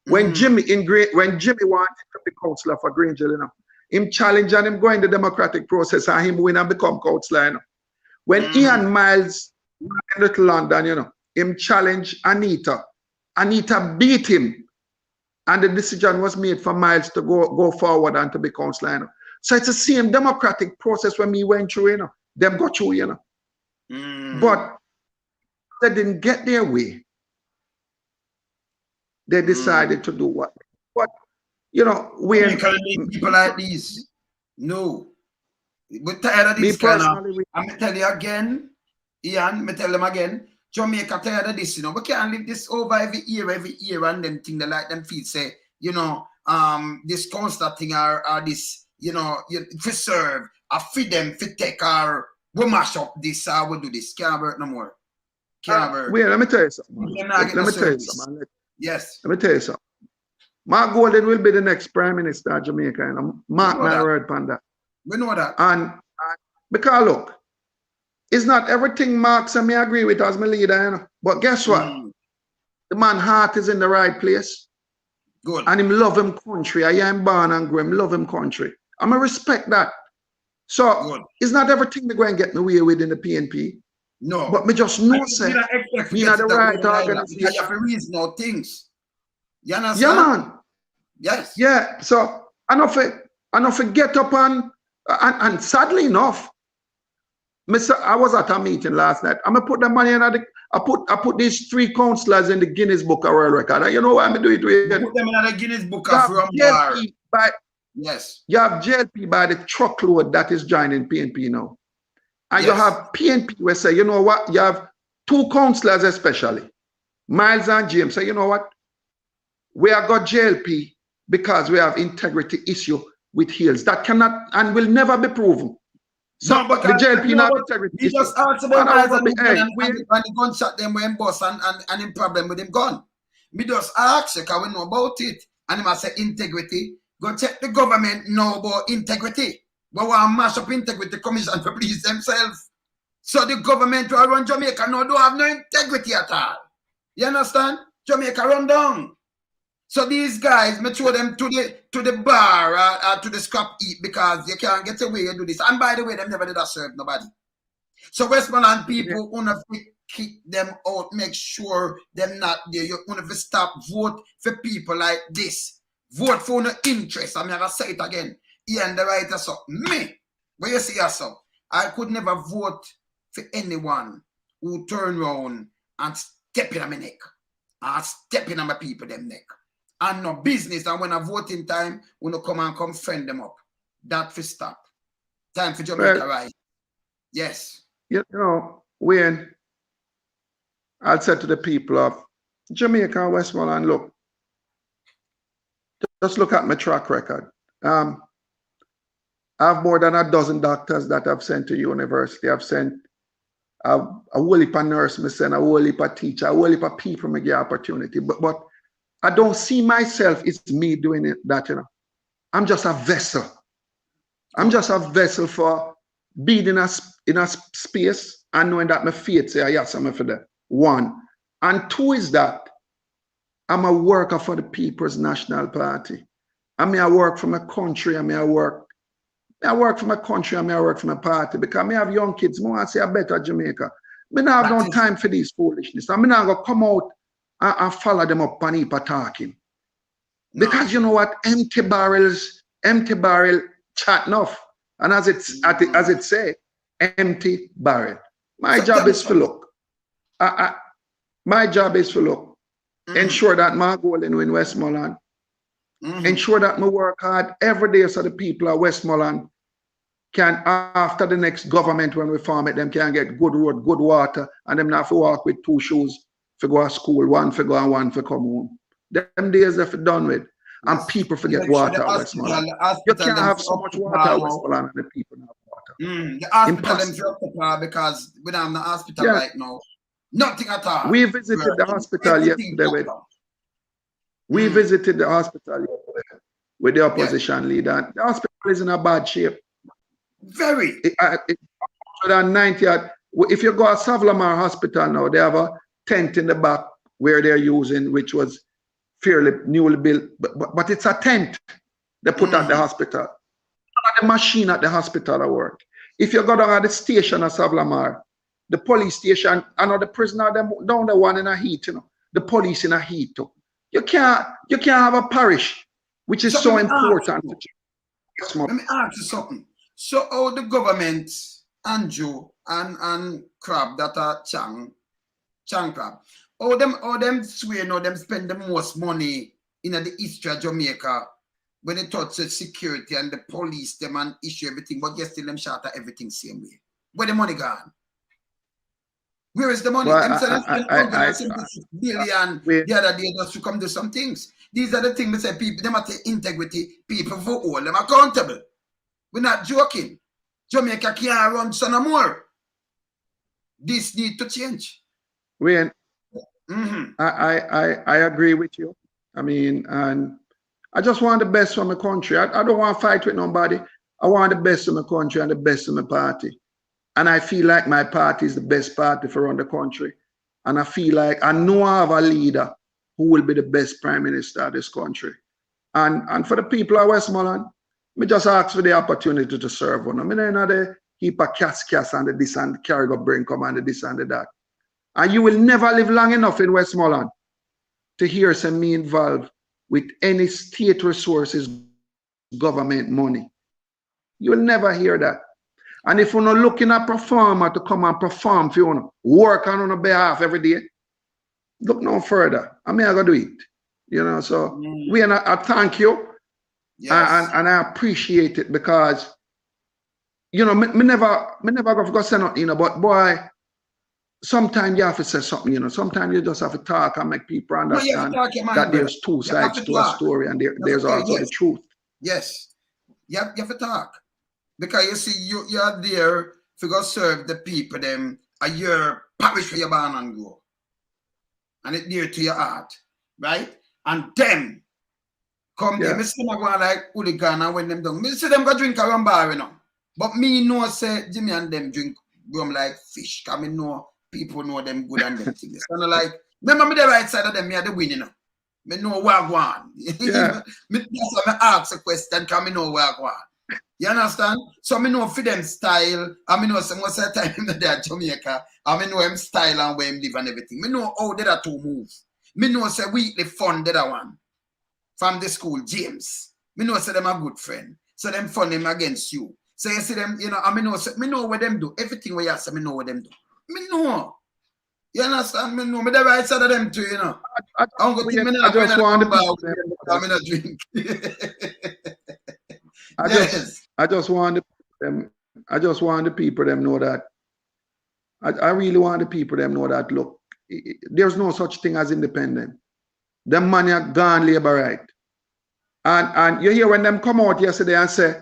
When Jimmy wanted to be councillor for Grangel, you know, him challenge and him go in the democratic process and him win and become councillor, you know. When Ian Miles in Little London, you know, him challenge Anita. Anita beat him. And the decision was made for Miles to go forward and to be councillor, you know. So it's the same democratic process when me went through, you know. Them got through, you know. But they didn't get their way. They decided to do what? You know, we need people like these. No. We're tired of this kind of. I'm going to tell you again, Ian, I tell them again, Jamaica tired of this, you know. We can't live this over every year, and them thing they like them feel say, you know, this constant thing or this, you know, preserve, feed them, fit take our, we mash up this, we do this. Can't work no more. Can't work. Wait, let me tell you something. Yes. Let me tell you something. Mark Golden will be the next Prime Minister of Jamaica, and mark my word on that. We know that. And because look, it's not everything Mark and me agree with as my leader, you know. But guess what? The man heart is in the right place. Good. And him love him country. I am born and grow him, love him country. I'm going to respect that. So good. It's not everything they go and get me away with in the PNP. No. But me just know, say, me not the right organization. You have to reason out things. You understand? Yeah, man. Yes. Yeah. So I don't get up and sadly enough, I was at a meeting last night. I'm gonna put the money in I put these 3 councillors in the Guinness Book of World Record. And you know what I'm doing to it? Put them in the Guinness Book of World Record. Yes. You have JLP by the truckload that is joining PNP now. And you have PNP where say, you know what? You have 2 councillors especially, Miles and James. Say, you know what? We have got JLP because we have integrity issue with Hayles that cannot and will never be proven. So no, but the JLP not integrity issue. Just answer them and the gunshot them when boss and in problem with him gun. Me just ask you, because we know about it. And he must say integrity. Go check the government know about integrity. But we want to mash up integrity commission to please themselves. So the government who run Jamaica now don't have no integrity at all. You understand? Jamaica run down. So these guys, me throw them to the bar or to the scrap heap because you can't get away and do this. And by the way, them never did that serve nobody. So Westmoreland people wanna kick them out, make sure them not there. You wanna stop vote for people like this. Vote for no interest. I'm gonna say it again. Here and the writer so me. But you see so I could never vote for anyone who turn around and step in my neck. Or step in my people them neck. And no business. And when I voting time, when I come friend them up. That for stop. Time for Jamaica right. Yes. You know, Wayne, I'll say to the people of Jamaica and Westmoreland, look, just look at my track record. I have more than a dozen doctors that I've sent to university. I've sent a whole heap of nurse, I send a whole heap of teacher, a whole heap of people me get opportunity. But I don't see myself, it's me doing it that, you know. I'm just a vessel. I'm just a vessel for being in a space and knowing that my faith say, yes, I'm for that. One. And two is that I'm a worker for the People's National Party. I mean, I work for my country, I work for my country, I work for my party because I have young kids. I want to say I better Jamaica. I don't have no time for these foolishness. I'm not going to come out and follow them up and keep talking. Because you know what? Empty barrel chat enough. And as it say, empty barrel. My job is to look. My job is to look. Ensure that my goal in Westmoreland. Ensure that I work hard every day so the people of Westmoreland can, after the next government when we form it, them can get good road, good water, and them not have to walk with two shoes for go to school, one for go and one for come home. Them days they're done with. And people forget water at Westmoreland. You can't have so much water at Westmoreland and the people have water. The hospital them because we don't have the hospital right now. Nothing at all. We visited the hospital yesterday. We visited the hospital yesterday with the opposition leader. The hospital is in a bad shape. Very. 190. If you go to Savlamar Hospital now, they have a tent in the back where they're using, which was fairly newly built, but it's a tent they put at the hospital. The machine at the hospital at work. If you go down at the station at Savlamar, the police station, I know the prisoner them down the one in a heat, you know, the police in a heat too. You can't have a parish, which is so important. Let me ask you something. So how the government, Andrew and Crab that are Chang Crab, how them swear now them spend the most money in the history of Jamaica when it touches security and the police them and issue everything, but yet still them shatter everything same way. Where the money gone? Where is the money? Well, them spend billion the other day just to come do some things. These are the things we say people, them have the integrity, people for all them accountable. We're not joking. Jamaica can't run so no more. This need to change. Wayne, I agree with you. I mean, and I just want the best for my country. I don't want to fight with nobody. I want the best of my country and the best of my party. And I feel like my party is the best party for around the country. And I feel like I know I have a leader who will be the best prime minister of this country. And for the people of Westmoreland, me just ask for the opportunity to serve one. I mean, you know, the heap of cast and the this and the carry go bring come and the this and the that. And you will never live long enough in Westmoreland to hear some me involved with any state resources, government money. You will never hear that. And if you're not looking at a performer to come and perform for you, work on your behalf every day, look no further. I mean, I gotta do it. You know, so I thank you. Yes. And I appreciate it because, you know, me never go say nothing, you know, but boy, sometimes you have to say something, you know. Sometimes you just have to talk and make people understand that there's two sides to a story and there's also the truth. Yes. You have to talk. Because you see, you're there to go serve the people, them, and your parish where you're born and grow. And it's dear to your heart, right? And them come there. Me see them go like hooligan and when them done. Me see them go drink a rum bar, you know. But me know say Jimmy and them drink rum like fish. Because me know people know them good and them things. So like, remember me the right side of them, me are the winning, you know. Me know what I want. Yeah. That's why I ask a question, because I know what I want. You understand? So I know for them style, I know some most of the time in the Jamaica, I know him style and where him live and everything. I know how they are two move. I know say weekly fun that one from the school, James. I know say them a good friend. So them fun them against you. So you see them, you know, I know what them do. Everything where you say, I know what them do. I know. You understand? I know. I the right side of them too, you know. I just want to I'm in a drink. I just want the people them know that. I really want the people them know that. Look, there's no such thing as independent. Them money are gone labor right. And you hear when them come out yesterday and say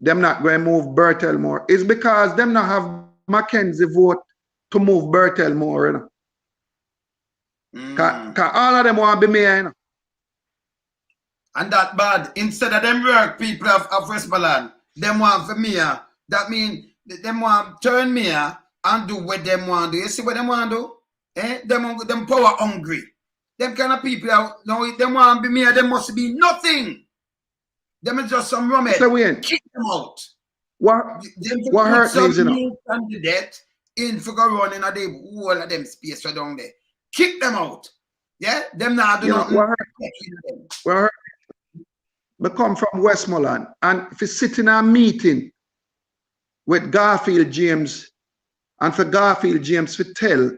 them not going to move Bertelmore, it's because them not have Mackenzie vote to move Bertelmore, you know. Cause all of them want to be mayor, you know. And that bad. Instead of them work people of Westmoreland, them want for mayor. That means them want turn mayor and do what them want to do. You see what them want to do? Eh? Them power hungry. Them kind of people out now, if them want to be mayor, there must be nothing. Them is just some rummet. So kick them out. What hurt me is, you know, new candidate in for go run in a day whole of them space for down there. Kick them out. Yeah? Them now do nothing. What hurt me come from Westmoreland, and if you sit in a meeting with Garfield James, and for Garfield James to tell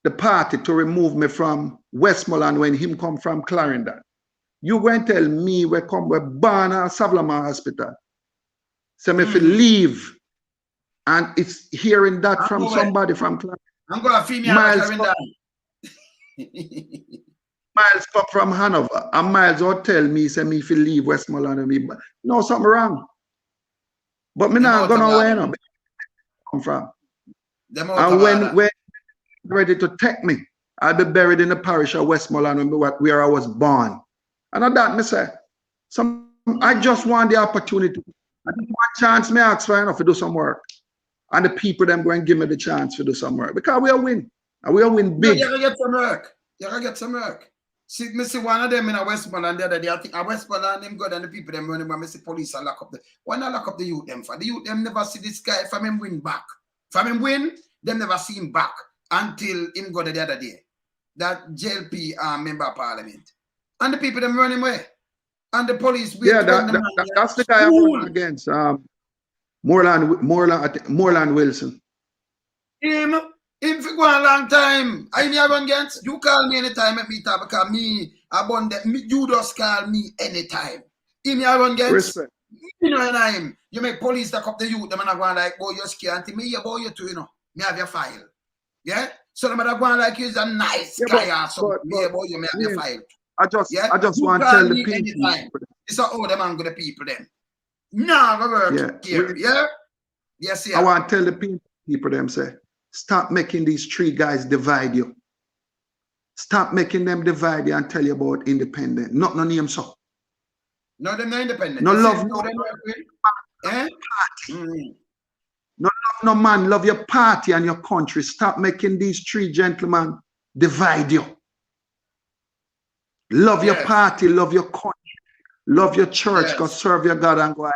the party to remove me from Westmoreland when him come from Clarendon, you going to tell me we come with Barna Savlama Hospital. So me if you leave, and it's hearing that from somebody from Clarendon. I'm going to feed me Clarendon. Miles come from Hanover, and Miles will tell me, say me if you leave Westmoreland, and me no something wrong. But me not going nowhere, no. Come from. And when ready to take me, I'll be buried in the parish of Westmoreland where I was born. And at that, me say, I just want the opportunity. I just want a chance me ask for enough to do some work. And the people them going to give me the chance to do some work. Because we'll win. And we'll win big. You're going to get some work. You're going to get some work. See, me see one of them in a Westmoreland the other day. I think a Westmoreland them good and the people them running, but me see police and lock up the. Why not lock up the youth them for? The youth them never see this guy from him win back. From him win, them never see him back until him go the other day. That JLP member of parliament. And the people them running away. And the police. That's the guy I'm running against. Moreland Wilson. Him for go a long time. I never run against. You call me anytime at me talk because me abundant. You just call me anytime. Him you run against. Respect. You know and him. You make police lock up the youth. Them and I go like, boy, you're scared. Me you boy you too, you know. Me have your file. Yeah? So them and I go like you's a nice guy or something. Me boy you may have your file. I just want to tell the people. It's all them and the people then. No, go work here. Yeah? Yes, yeah. I want to tell the people them say, stop making these three guys divide you. Stop making them divide you and tell you about independent. Not no name so. No, they're not independent. No love no party. No love no man. Love your party and your country. Stop making these three gentlemen divide you. Love your party, love your country, love your church, go serve your God and go ahead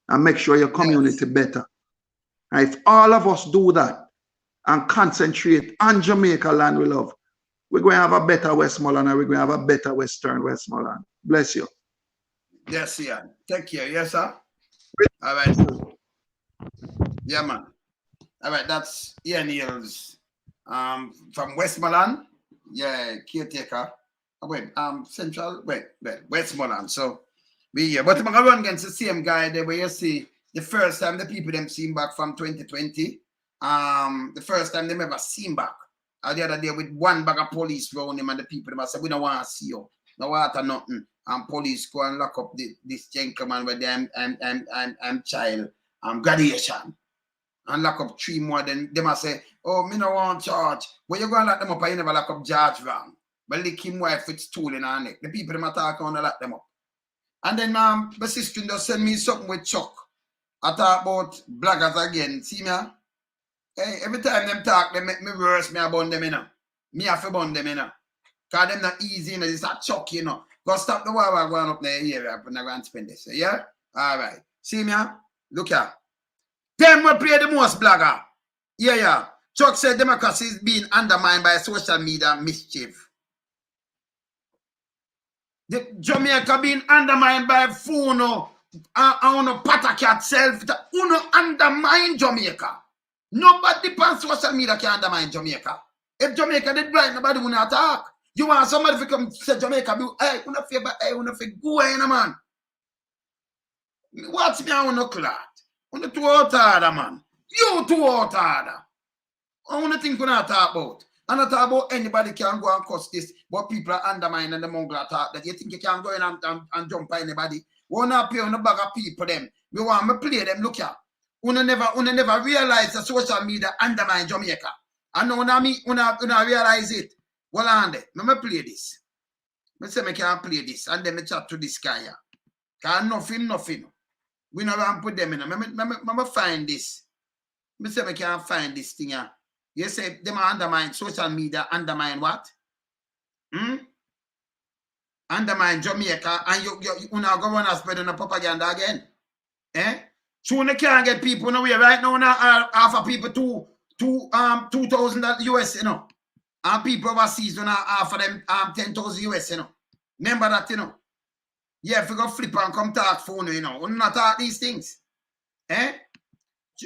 and make sure your community better. And if all of us do that and concentrate on Jamaica land we love, we're going to have a better Westmoreland and we're going to have a better Western Westmoreland. Bless you. Yes, yeah. Take care. Yes, sir. All right. Yeah, man. All right. That's Ian Hayles from Westmoreland. Yeah, caretaker. Westmoreland. So we here. But I'm gonna run against the same guy there where you see the first time the people them seen back from 2020. The first time they ever seen back. The other day with one bag of police around him and the people them said, we don't want to see you. No water, nothing. And police go and lock up this gentleman with them and child graduation. And lock up 3 more. Then they must say, oh, me no want charge. When you go and lock them up, I never lock up George wrong. But lick him wife with stool in her neck. The people them attack on and lock them up. And then my sister just send me something with Chuck. I talk about bloggers again. See me? Hey, every time them talk, they make me worse. Me about them, you know. Me have to bond them, you know. Because them not easy, you know, it's a chuck, you know. Go stop the war going up there area, but not going to spend this. Yeah? All right. See me, huh? Look here. Them will play the most blogger. Yeah, yeah. Chuck said democracy is being undermined by social media mischief. The Jamaica being undermined by Funo and Patacat self. Uno undermine Jamaica. Nobody on social media can undermine Jamaica. If Jamaica did right, nobody would attack. You want somebody to come say Jamaica, hey, una favor, hey, una favor, go in, man. What's me on no clot? Una too out harder, man. You too out harder. I want to think we're not talk about. I'm not talk about anybody can go and cuss this, but people are undermining the mongrel talk that you think you can go in and jump on anybody. We want to play on the bag of people them. We want to play them. Look here. Una never realize that social media undermine Jamaica. I know una realize it. Well, on there. Let me play this. I say I can't play this. And then I chat to this guy. Because nothing. We never put them in. I find this. I say I can't find this thing here. You say them undermine social media, undermine what? Undermine Jamaica, and you now go on and spread on the propaganda again. Eh? So you can't get people nowhere right now. Half of people 2,000 US, you know. And people overseas when half of them 10,000 US, you know. Remember that, you know. Yeah, if you go flip and come talk phone, you know. We not talk these things. Eh?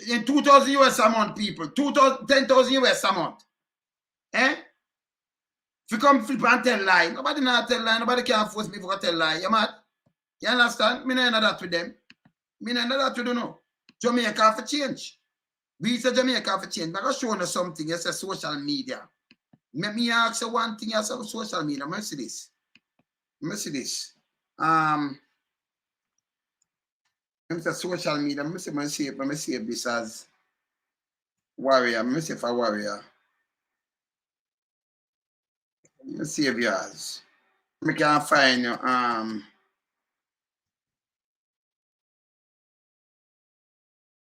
In 2,000 US a month, people. 10,000 US a month. Eh? If you come flip and tell lie, nobody not tell lie. Nobody can force me to tell lie. You mad? You understand? Me not know that with them. Me not know that with them, no. Jamaica for change. We say Jamaica for change. But I'm showing you something. You say social media. Let me ask you one thing. You say social media. Let me see this. Let me see this. Let me say social media. Let me see this as warrior. Let me see for warrior. Let me see if you as. I can find you.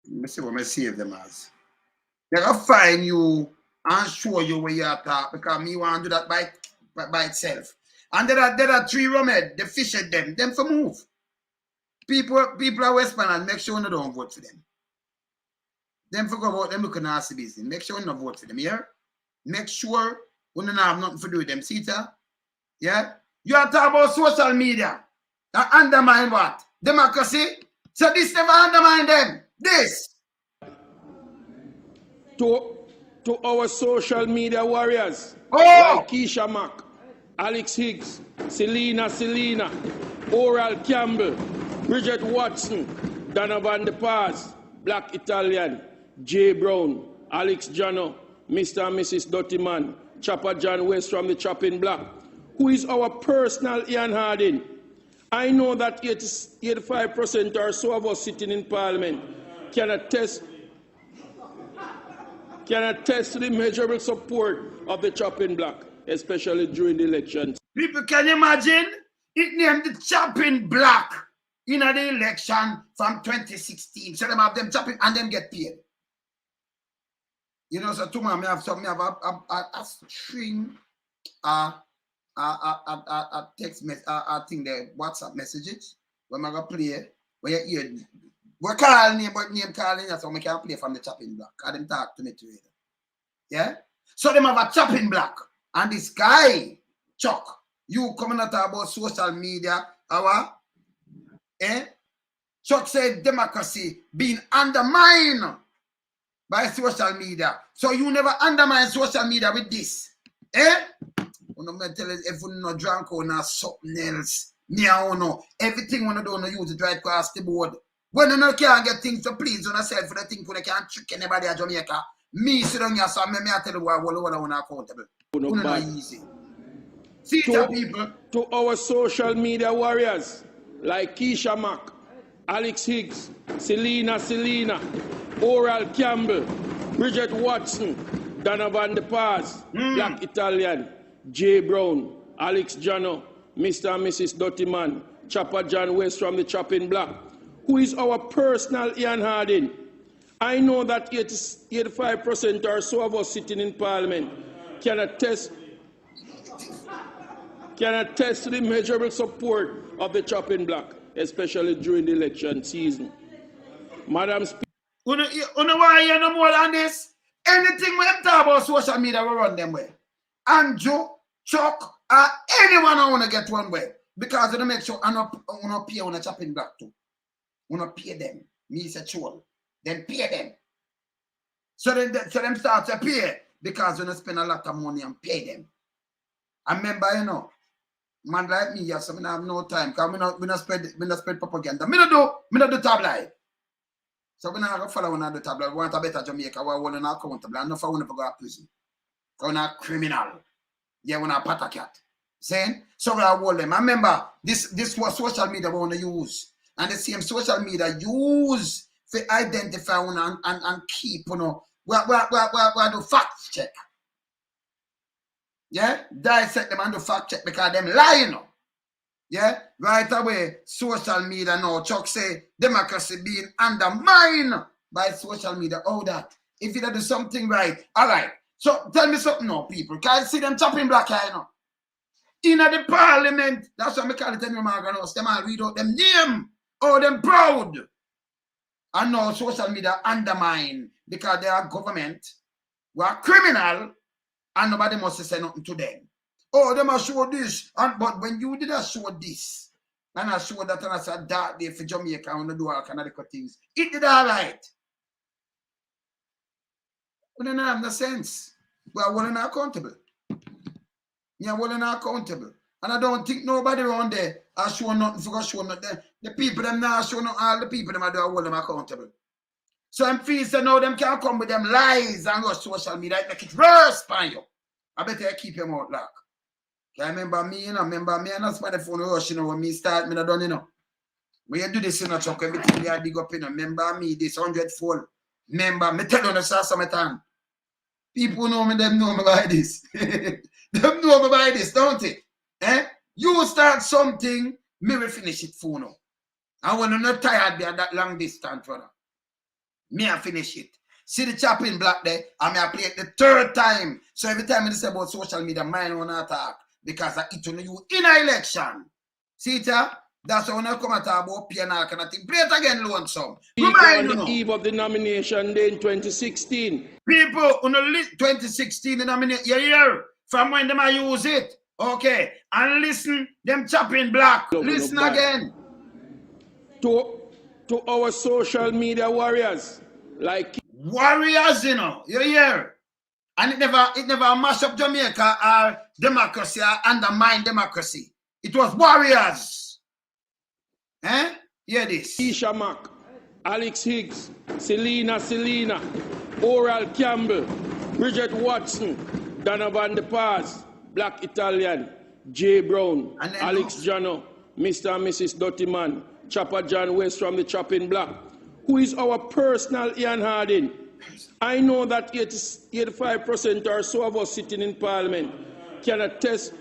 Let me see what I save them as. They can find you and show you where you are at because me want to do that by itself. And there are 3 remedies. They fish at them for move. People are Westmoreland, make sure you don't vote for them. Them forget about them looking nasty business. Make sure you don't vote for them, yeah? Make sure you don't have nothing to do with them. See that? Yeah? You are talking about social media. That undermine what? Democracy? So this never undermine them. This. To our social media warriors, like Keisha Mack, Alex Higgs, Selena, Oral Campbell, Bridget Watson, Donovan De Paz, Black Italian, Jay Brown, Alex Jano, Mr. and Mrs. Dottyman, Chopper John West from the Chopping Block, who is our personal Ian Harding. I know that 85% or so of us sitting in Parliament can attest to the measurable support of the Chopping Block, especially during the elections. People, can you imagine? It named the Chopping Block in the election from 2016. So them have them chopping and them get paid. You know, so tomorrow I have a string text message, I think the WhatsApp messages when I go play where you hear we call name, but name calling us so we can play from the Chopping Block. Because them talk to me together. Yeah? So them have a Chopping Block. And this guy, Chuck, you coming to talk about social media, Chuck said democracy being undermined by social media. So you never undermine social media with this. I'm going to tell you if you're not drunk or not something else. Me, I don't know. Everything when you don't use it right across the board. When you can't get things to please on yourself for the thing when you can't trick anybody at Jamaica. Me sit down here, so I tell you what I want accountable. Not easy. See it, people. To our social media warriors like Keisha Mack, Alex Higgs, Selena, Oral Campbell, Bridget Watson, Donovan De Paz, Black Italian, Jay Brown, Alex Jano, Mr. and Mrs. Dottyman, Chopper John West from the Chopping Block, who is our personal Ian Harding. I know that 85% or so of us sitting in Parliament can attest can attest to the measurable support of the chopping block, especially during the election season. Madam Speaker, You know why you no more than this? Anything we talk about social media, we run them way. Andrew, Chuck, anyone I want to get one way. Because you make sure I not pay on a chopping block too. You not pay them. Me say chul. Then pay them. So them start to pay because you not spend a lot of money and pay them. I remember, you know, man like me, yes, I have no time because we not spread propaganda. Me not do tabloid. So we not go follow one of the tabloid. We want a better Jamaica. We want to accountable. And not for one to go to prison. Because we're not criminal. Yeah, we're not a cat. Saying? So we are hold them. I remember this was social media we want to use. And the same social media use to identify one and keep, you know, we do fact check. Yeah? Dissect them and do fact check because them lying. You know? Yeah? Right away, social media now, Chuck say democracy being undermined by social media. Oh, that. If you do something right, all right. So tell me something now, people. Can I see them chopping black eye now? In the parliament, that's what I call it in the Marganos. Them all read out them name. Oh, them proud. And now social media undermine because they are government who are criminal and nobody must say nothing to them. Oh, they must show this. But when you did show this, and I show that and I said that day for Jamaica and do all kind of things, it did all right. We don't have no sense. We are well and accountable. Yeah, well and accountable. And I don't think nobody around there are showing nothing for show nothing. The people them now showing all the people them are doing hold them accountable. So I'm feeling so now them can't come with them lies and go social media. It make it worse for you. I better keep your mouth locked. I remember me, you know, and that's why the phone rush, you know, when me start, me not done, you know. When you do this, you know, Chuck, everything you dig up, you know, remember me, this 100-fold. Remember, me tell you the sauce of my time. People know me, them know me by this. Them know me by this, don't it? Eh? You start something, me will finish it for now. And when you're not tired, be at that long distance, brother. Me I finish it. See the chopping block there, and me I play it the third time. So every time I say about social media, mine won't attack. Because I eat on you in an election. See it, that's when I come at about PNR kind of thing. Play it again, Lonesome. on the eve of the nomination day in 2016. People on the list 2016 the nomination, you hear from when them I use it. Okay. And listen, them chopping black. Listen again. To our social media warriors, like warriors, you know, you hear. And it never mash up Jamaica or democracy or undermine democracy. It was warriors. Eh? Hear this. Isha Mack, Alex Higgs, Selena, Oral Campbell, Bridget Watson, Donovan De Paz, Black Italian, J. Brown, Alex Jano, Mr. and Mrs. Dottyman, Chopper John West from the Chopping Block, who is our personal Ian Harding. I know that 85% or so of us sitting in Parliament can attest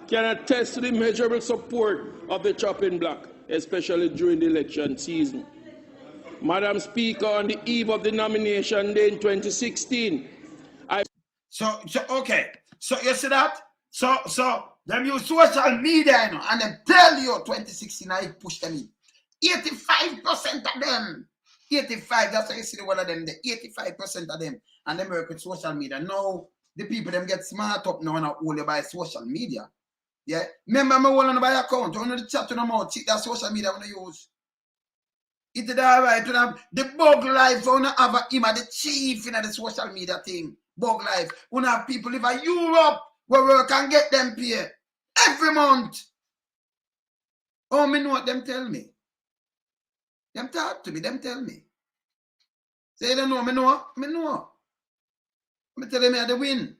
to the measurable support of the chopping block, especially during the election season. Madam Speaker, on the eve of the nomination day in 2016, So okay. So you see that? So them use social media, you know, and they tell you 2016 I push them in. 85% of them. 85, that's why you see one of them, the 85% of them, and they work with social media. Now, the people them get smart up now and only by social media. Yeah? Remember me one on by account, on the chat to them out, see that social media when you use. It is all right, the bug life, when you have him the chief in the social media thing, bug life. When you have people live in Europe, where we can get them pay every month. Oh, me know what them tell me. Them talk to me, them tell me. Say they know, me know. Me tell them I the win.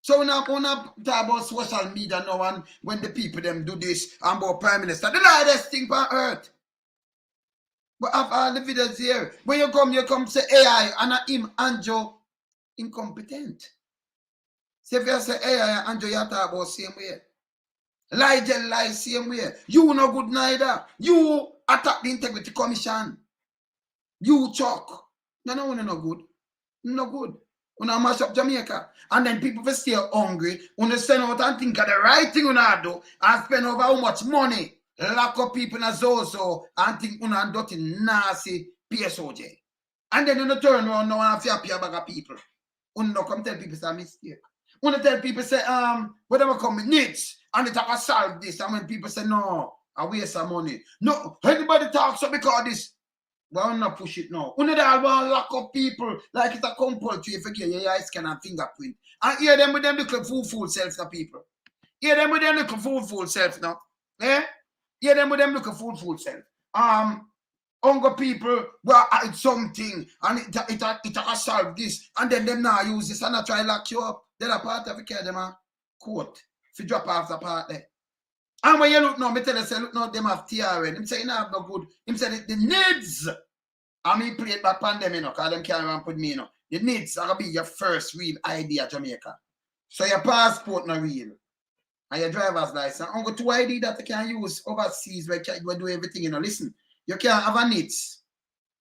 So when I talk about social media now and when the people them do this and about Prime Minister, the largest thing on earth. But of all the videos here, when you come say AI and him and Joe incompetent. Say if you say AI and Joe, you talk about same way. Lie same way. You no good neither. You attack the Integrity Commission. You Chuck. No good. No good. Una mash up Jamaica. And then people will stay hungry. Una send out and think of the right thing una do and spend over how much money. Lock up people in a zozo and think una dirty nasty PSOJ. And then you turn around now and have a bag of people. You don't come tell people it's a mistake. You tell people say, whatever come with needs, and it have solve this. And when people say, no, I waste of money. No, anybody talks so because this. Well, I'm not push it now. You don't want to lock up people like it's a compulsory if you get your eye scan and fingerprint. And hear them with them little fool self now, people. Hear them with them little fool self now. Eh? Hear them with them little fool self. Hunger people will hide something and it solve this and then them now use this and I try to lock you up. They're a part of it, them a quote. If you drop off the part there. And when you look now, me tell you, say, look now, them have TRN. Him say, you know, no good. Him say, the needs. And me play it back on them, you know, because them can't even put me, you know. The needs are going to be your first real ID at Jamaica. So your passport not real. And your driver's license. And got two ID that you can use overseas where you do everything, you know. Listen. You can't have a NITS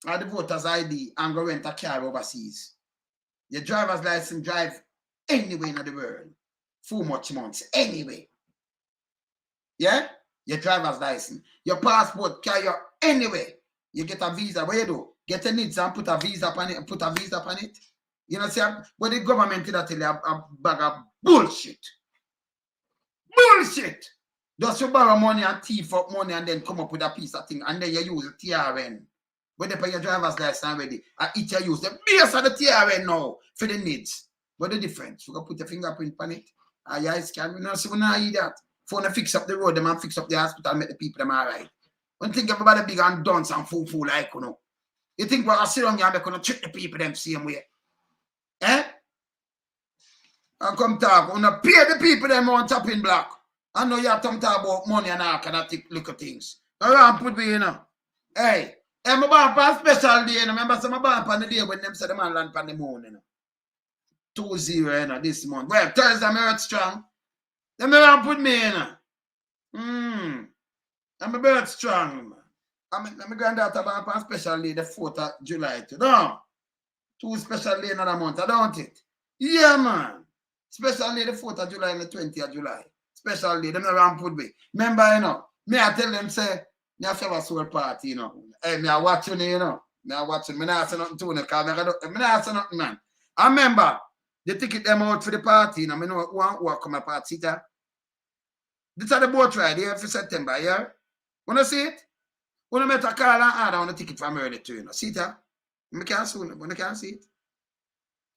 or the voter's ID and go rent a car overseas. Your driver's license drive anywhere in the world. 4 much months. Anyway. Yeah? Your driver's license. Your passport carry you anywhere. You get a visa. Where you do? Get a NITS and put a visa upon it and put a visa upon it. You know, see, but the government did that tell you a bag of bullshit. Bullshit! Just you borrow money and thief up money and then come up with a piece of thing and then you use the TRN. But they pay your driver's license already. And each you use the base of the TRN now for the needs. But the difference, you can put your fingerprint on it. And your eyes scan. You know, so we don't need that. For to fix up the road, them and fix up the hospital and make the people them alright. Don't think everybody big and dunce and fool like you know. You think we're going to sit down here and they're going to treat the people them same way. Eh? And come talk. We're going to pay the people them on top in black. I know you have to talk about money and all kind of little things. Around put me, you know. Hey, I'm about a special day, you know. Remember, some about on the day when them say the man land on the moon, you know. 2-0, you know, this month. Well, Thursday, I'm earth strong. Them around put me, you know. I'm a bird strong, man. I'm a granddaughter about a special day, the 4th of July. No. 2 special day another month, don't it? Yeah, man. Special day, the 4th of July and the 20th of July. Special day, them around put me. Remember, you know, me I tell them, say, me have a soul party, you know. Hey, me I watch you, you know. Me I watch you. Me not say nothing to you, because me not say nothing, man. I remember, they ticket them out for the party, you know. Me know who come a party, there. This is the boat ride here for September, yeah? Wanna see it? Wanna make a call and order on the ticket from early too, you know. See it, yeah? Me can't see it, but I can't see it.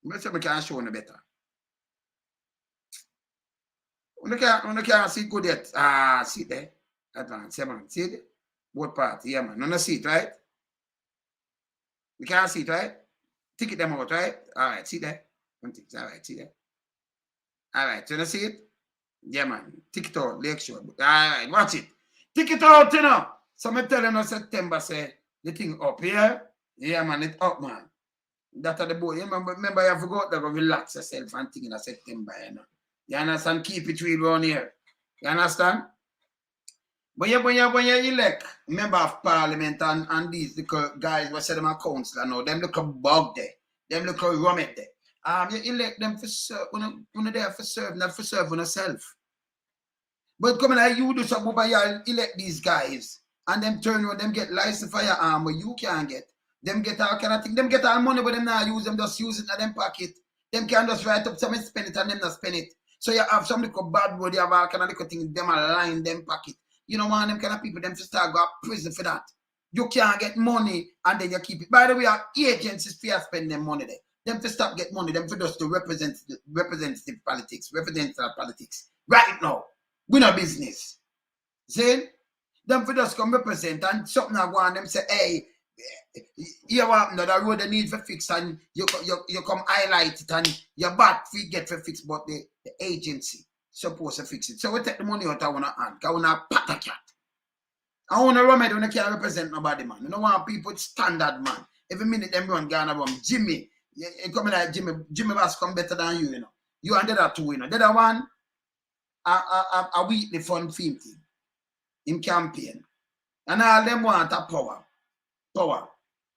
Me can't show you better. When you can't see it good yet. Ah, see it there. Advance, yeah, man. See it? Both party, yeah, man. You don't see it, right? You can't see it, right? Ticket them out, right? All right, see there. All right, see there. All right, you don't see it? Yeah, man. Ticket out, Lake Shore. All right, watch it. Ticket out, you know. So I tell them in September, say, the thing up here. Yeah, man, it up, man. That's the boy. Remember, you have to go out there, go relax yourself and think in September, you know. You understand? Keep it real around here. You understand? When you elect member of parliament and these little guys what say them a councillor now, them look a bug there. Them look a rummet there. You elect them for serve, when they're there for serve, not for serve on yourself. But coming like you do something, but you elect these guys and them turn around, them get license for your arm where you can't get. Them get all kind of thing. Them get all money, but them not use them, just use it in them pocket. Them can just write up something, spend it, and them not spend it. So you have some little bad boy, you have all kind of little things, them align them pocket. You know one of them kind of people, them to start go to prison for that. You can't get money and then you keep it. By the way, our agencies fear spend them money there. Them to stop get money, them for just to representative politics. Right now. We no business. See? Them for just come represent and something I go on them say, hey, you want another road they need for fix and you come highlight it and your back feet get for fix, but the agency supposed to fix it. So we take the money out of one hand, because we want to pat a cat. I want to run it when they can't represent nobody, man. You don't want people standard, man. Every minute them run Ghana run. Jimmy, you come like Jimmy Bass come better than you, you know. You and the other two, you know. The other one, a weekly fund theme team in campaign. And all them want a power. Power.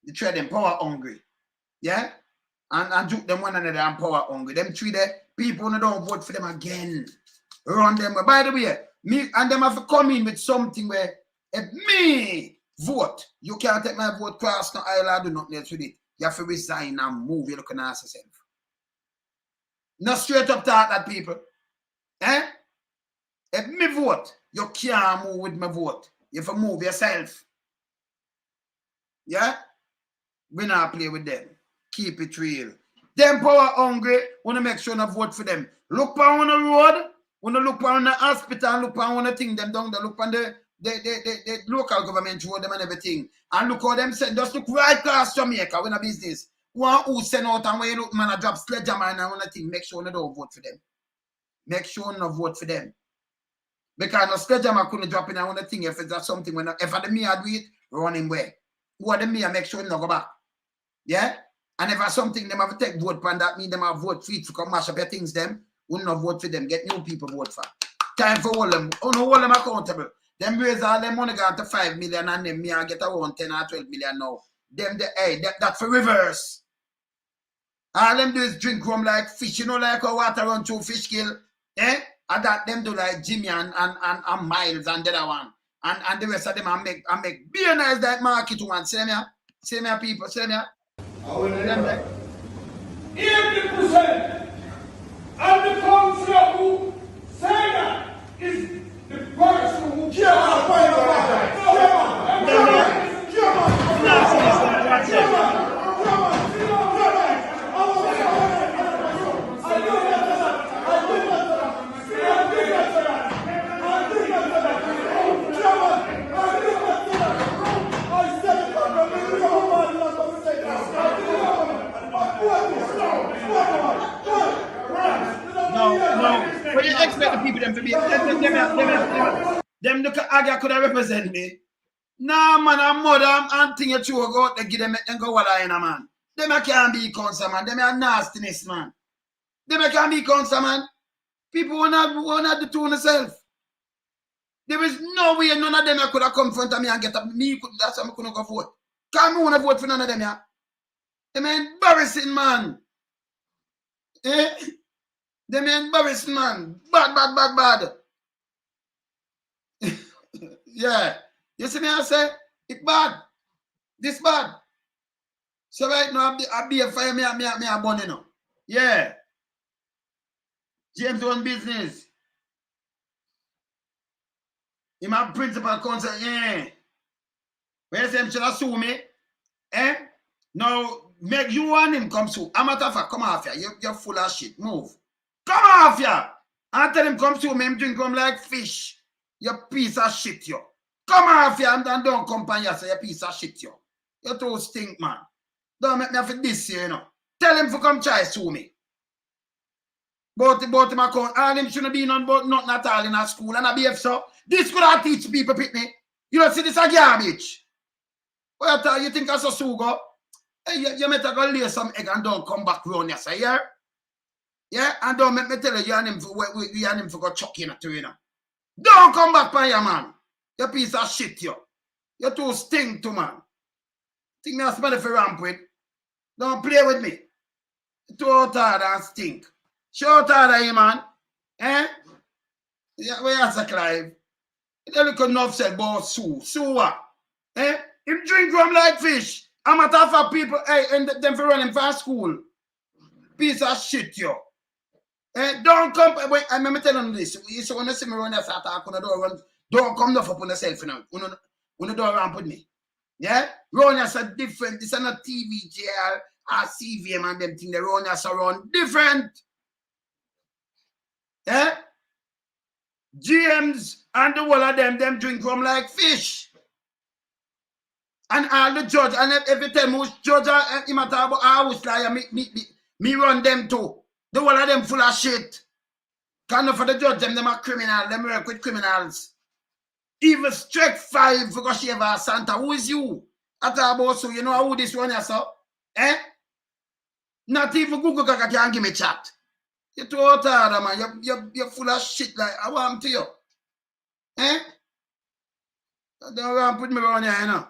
They trade them power hungry. Yeah? and juke them one another and power hungry. Them three there, people who don't vote for them again. Run them. By the way, me and them have to come in with something where if me vote, you can't take my vote cross no aisle or do nothing else with it. You have to resign and move. You looking at yourself. Not straight up talk that people. Eh? If me vote, you can't move with my vote. You have to move yourself. Yeah? We not play with them. Keep it real. Them power hungry, want to make sure you vote for them. Look on the road, want to look on the hospital, look on the thing, them down there, look on the local government road, them and everything. And look how them say, just look right across Jamaica, when a business. One who send out and when you look, man, a drop sledgehammer and one thing, make sure you don't vote for them. Make sure you don't vote for them. Because no sledgehammer couldn't drop in and one thing, if it's something, when if the mayor do it, run him way. Who are the mayor, make sure you don't go back. Yeah? And if there's something, them have to take vote for that, mean them have vote for it to come mash up your things, them, will not vote for them, get new people vote for. Time for all them, hold them accountable. Them raise all them money got to 5 million and them me and get around 10 or 12 million now. Them that's for reverse. All them do is drink rum like fish, you know, like how water run through fish kill. Eh? And that them do like Jimmy and Miles and the other one. And the rest of them I make be nice that market one. See me people, see me. 80% of the councillor who say that is the person who No. What do you expect the people them to be? Them look at Aga could have represent me. Nah, man, I'm mother, I'm thinking you go out there, give them and go what I am, man. Them can't be council, man. Them are nastiness, man. Them can't be council, man. People will not do to themselves. There is no way none of them could have come in front of me and get up. That's why I couldn't go vote. Can't me want to vote for none of them, yeah? Them embarrassing, man. Eh? Them embarrassing, man. Bad. Yeah. You see me, I say, it's bad. This bad. So right now, I be a fire, me a bunny now. Yeah. James own business. In my principal counsel, yeah. Where say him should sue me? Eh? Now, make you and him come sue. I'm matter of fact, come off here. You're full of shit. Move. Come off here. I tell him come sue me, him drink him like fish. You piece of shit, yo. Come off here and don't come on here, say you piece of shit, yo. You too stink, man. Don't make me have this here, you know. Tell him to come try sue me. But him account, all him shouldn't be none but nothing at all in a school and a behave so. This could have teach people, Pitney. You don't see this a garbage. What you think as a sugar? Hey, you better go lay some egg and don't come back round here, say, yeah? Yeah? And don't make me tell you, you and him for go chuck in at you know. Don't come back by your man. You piece of shit, yo. You too stink to man. Think me a smell if you ramp with. Don't play with me. You too hard and stink. Shout out of you, man. Eh? Yeah, where you say, Clive? You look enough said about Sue. Sue what? Eh? Him drink rum like fish. I'm a tough for people, hey, and them for running for school. Piece of shit, yo. Eh? Don't come, wait, I remember telling you this. You see when you see me run, don't come up on yourself, you know. When you don't ramp with me. Yeah? Run is a different, this is not TV, JL, or CVM and them thing. They run us around different. Eh? GMs and the whole of them drink rum like fish. And all the judge, and every time who's judge him at about house like me run them too. The whole of them full of shit. Can't for the judge, them are criminals, them work with criminals. Even strike 5 for Gosheva Santa. Who is you? At about so you know who this one is, so? Eh? Not even Google can give me chat. You're too hard, man. You're full of shit like I want to you. Eh? Don't want to put me around here, you know.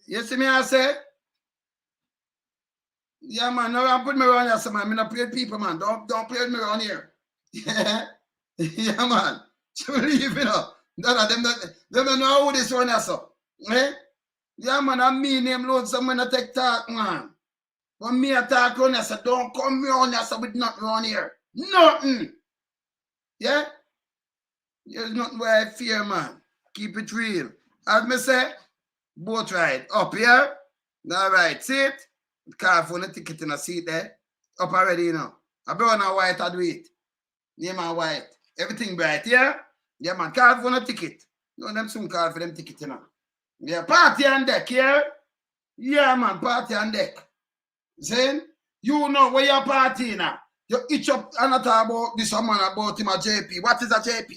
You see me, I say? Yeah, man, no, put me around here, so man. I not play with people, man. Don't play with me around here. Yeah, yeah, man. You believe, you know. None of them don't know who this one is, so. Eh? Yeah, man, I mean name load someone to take talk, man. When me attack on you, so don't come around here, so with nothing around here. Nothing. Yeah? There's nothing where I fear, man. Keep it real. As me say, boat ride. Up here. All right, see it? Car for the ticket in a seat there. Up already, you know. I brown and white, I do it. Name and white. Everything bright, yeah? Yeah, man. Call for the ticket. No, them soon call for them ticket, you know. Yeah, party on deck, yeah? Yeah, man, party on deck. Saying, you know where you're partying now. You itch up and talk about this woman about him a JP. What is a JP?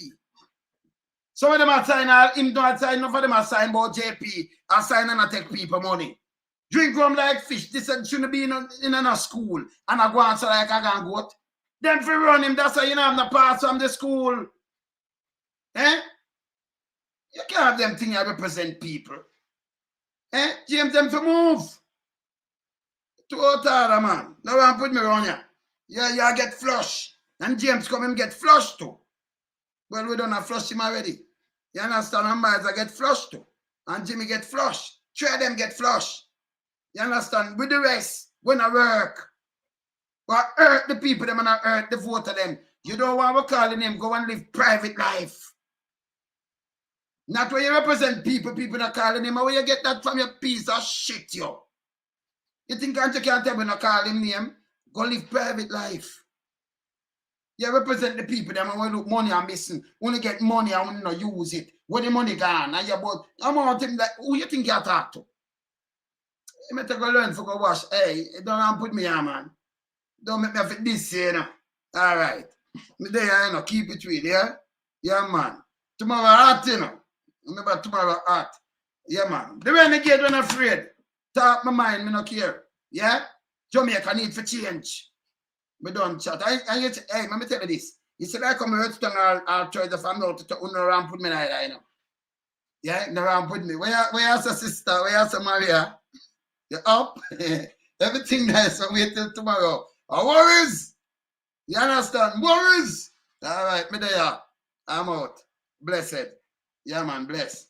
Some of them are signing, him don't sign, none of them are signing about JP and sign and take people money. Drink rum like fish. This shouldn't be in a school. And I go answer like I can goat. Then if you run him, that's why you know I'm the pass from the school. Eh? You can't have them things that represent people. Eh? James, them to move. Too hard, man. No one put me around here. Yeah, you get flush. And James come and get flushed too. Well, we don't have flush him already. You understand? And Miles I get flushed too. And Jimmy get flushed. Three of them get flushed. You understand? With the rest, when I work. But hurt the people, them and I hurt the voter them. You don't want to call them, go and live private life. Not where you represent people not calling him. Where you get that from your piece of shit, yo. You think you can't tell me not call him name? Go live private life. You represent the people, them and when look money are missing. When you get money, I want to use it. When the money gone, and you about, I'm on him like, who you think you talk to? You better go learn for go wash. Hey, don't put me on, man. Don't make me have this, you know. All right. Me there, you know, keep it real, yeah? Yeah, man. Tomorrow hot, you know. Remember tomorrow hot. Yeah, man. The renegade when afraid. Talk my mind, me no care. Yeah? Jamaica need for change. Me don't chat. Hey, let me tell you this. You said I come here to I'll try the family to around put me like that, you know. Yeah, no around put me. Where's the sister? Where's the Maria? You up? Everything nice, so wait till tomorrow. Worries? You understand? Worries? All right, me there. I'm out. Blessed. Yeah, man, bless.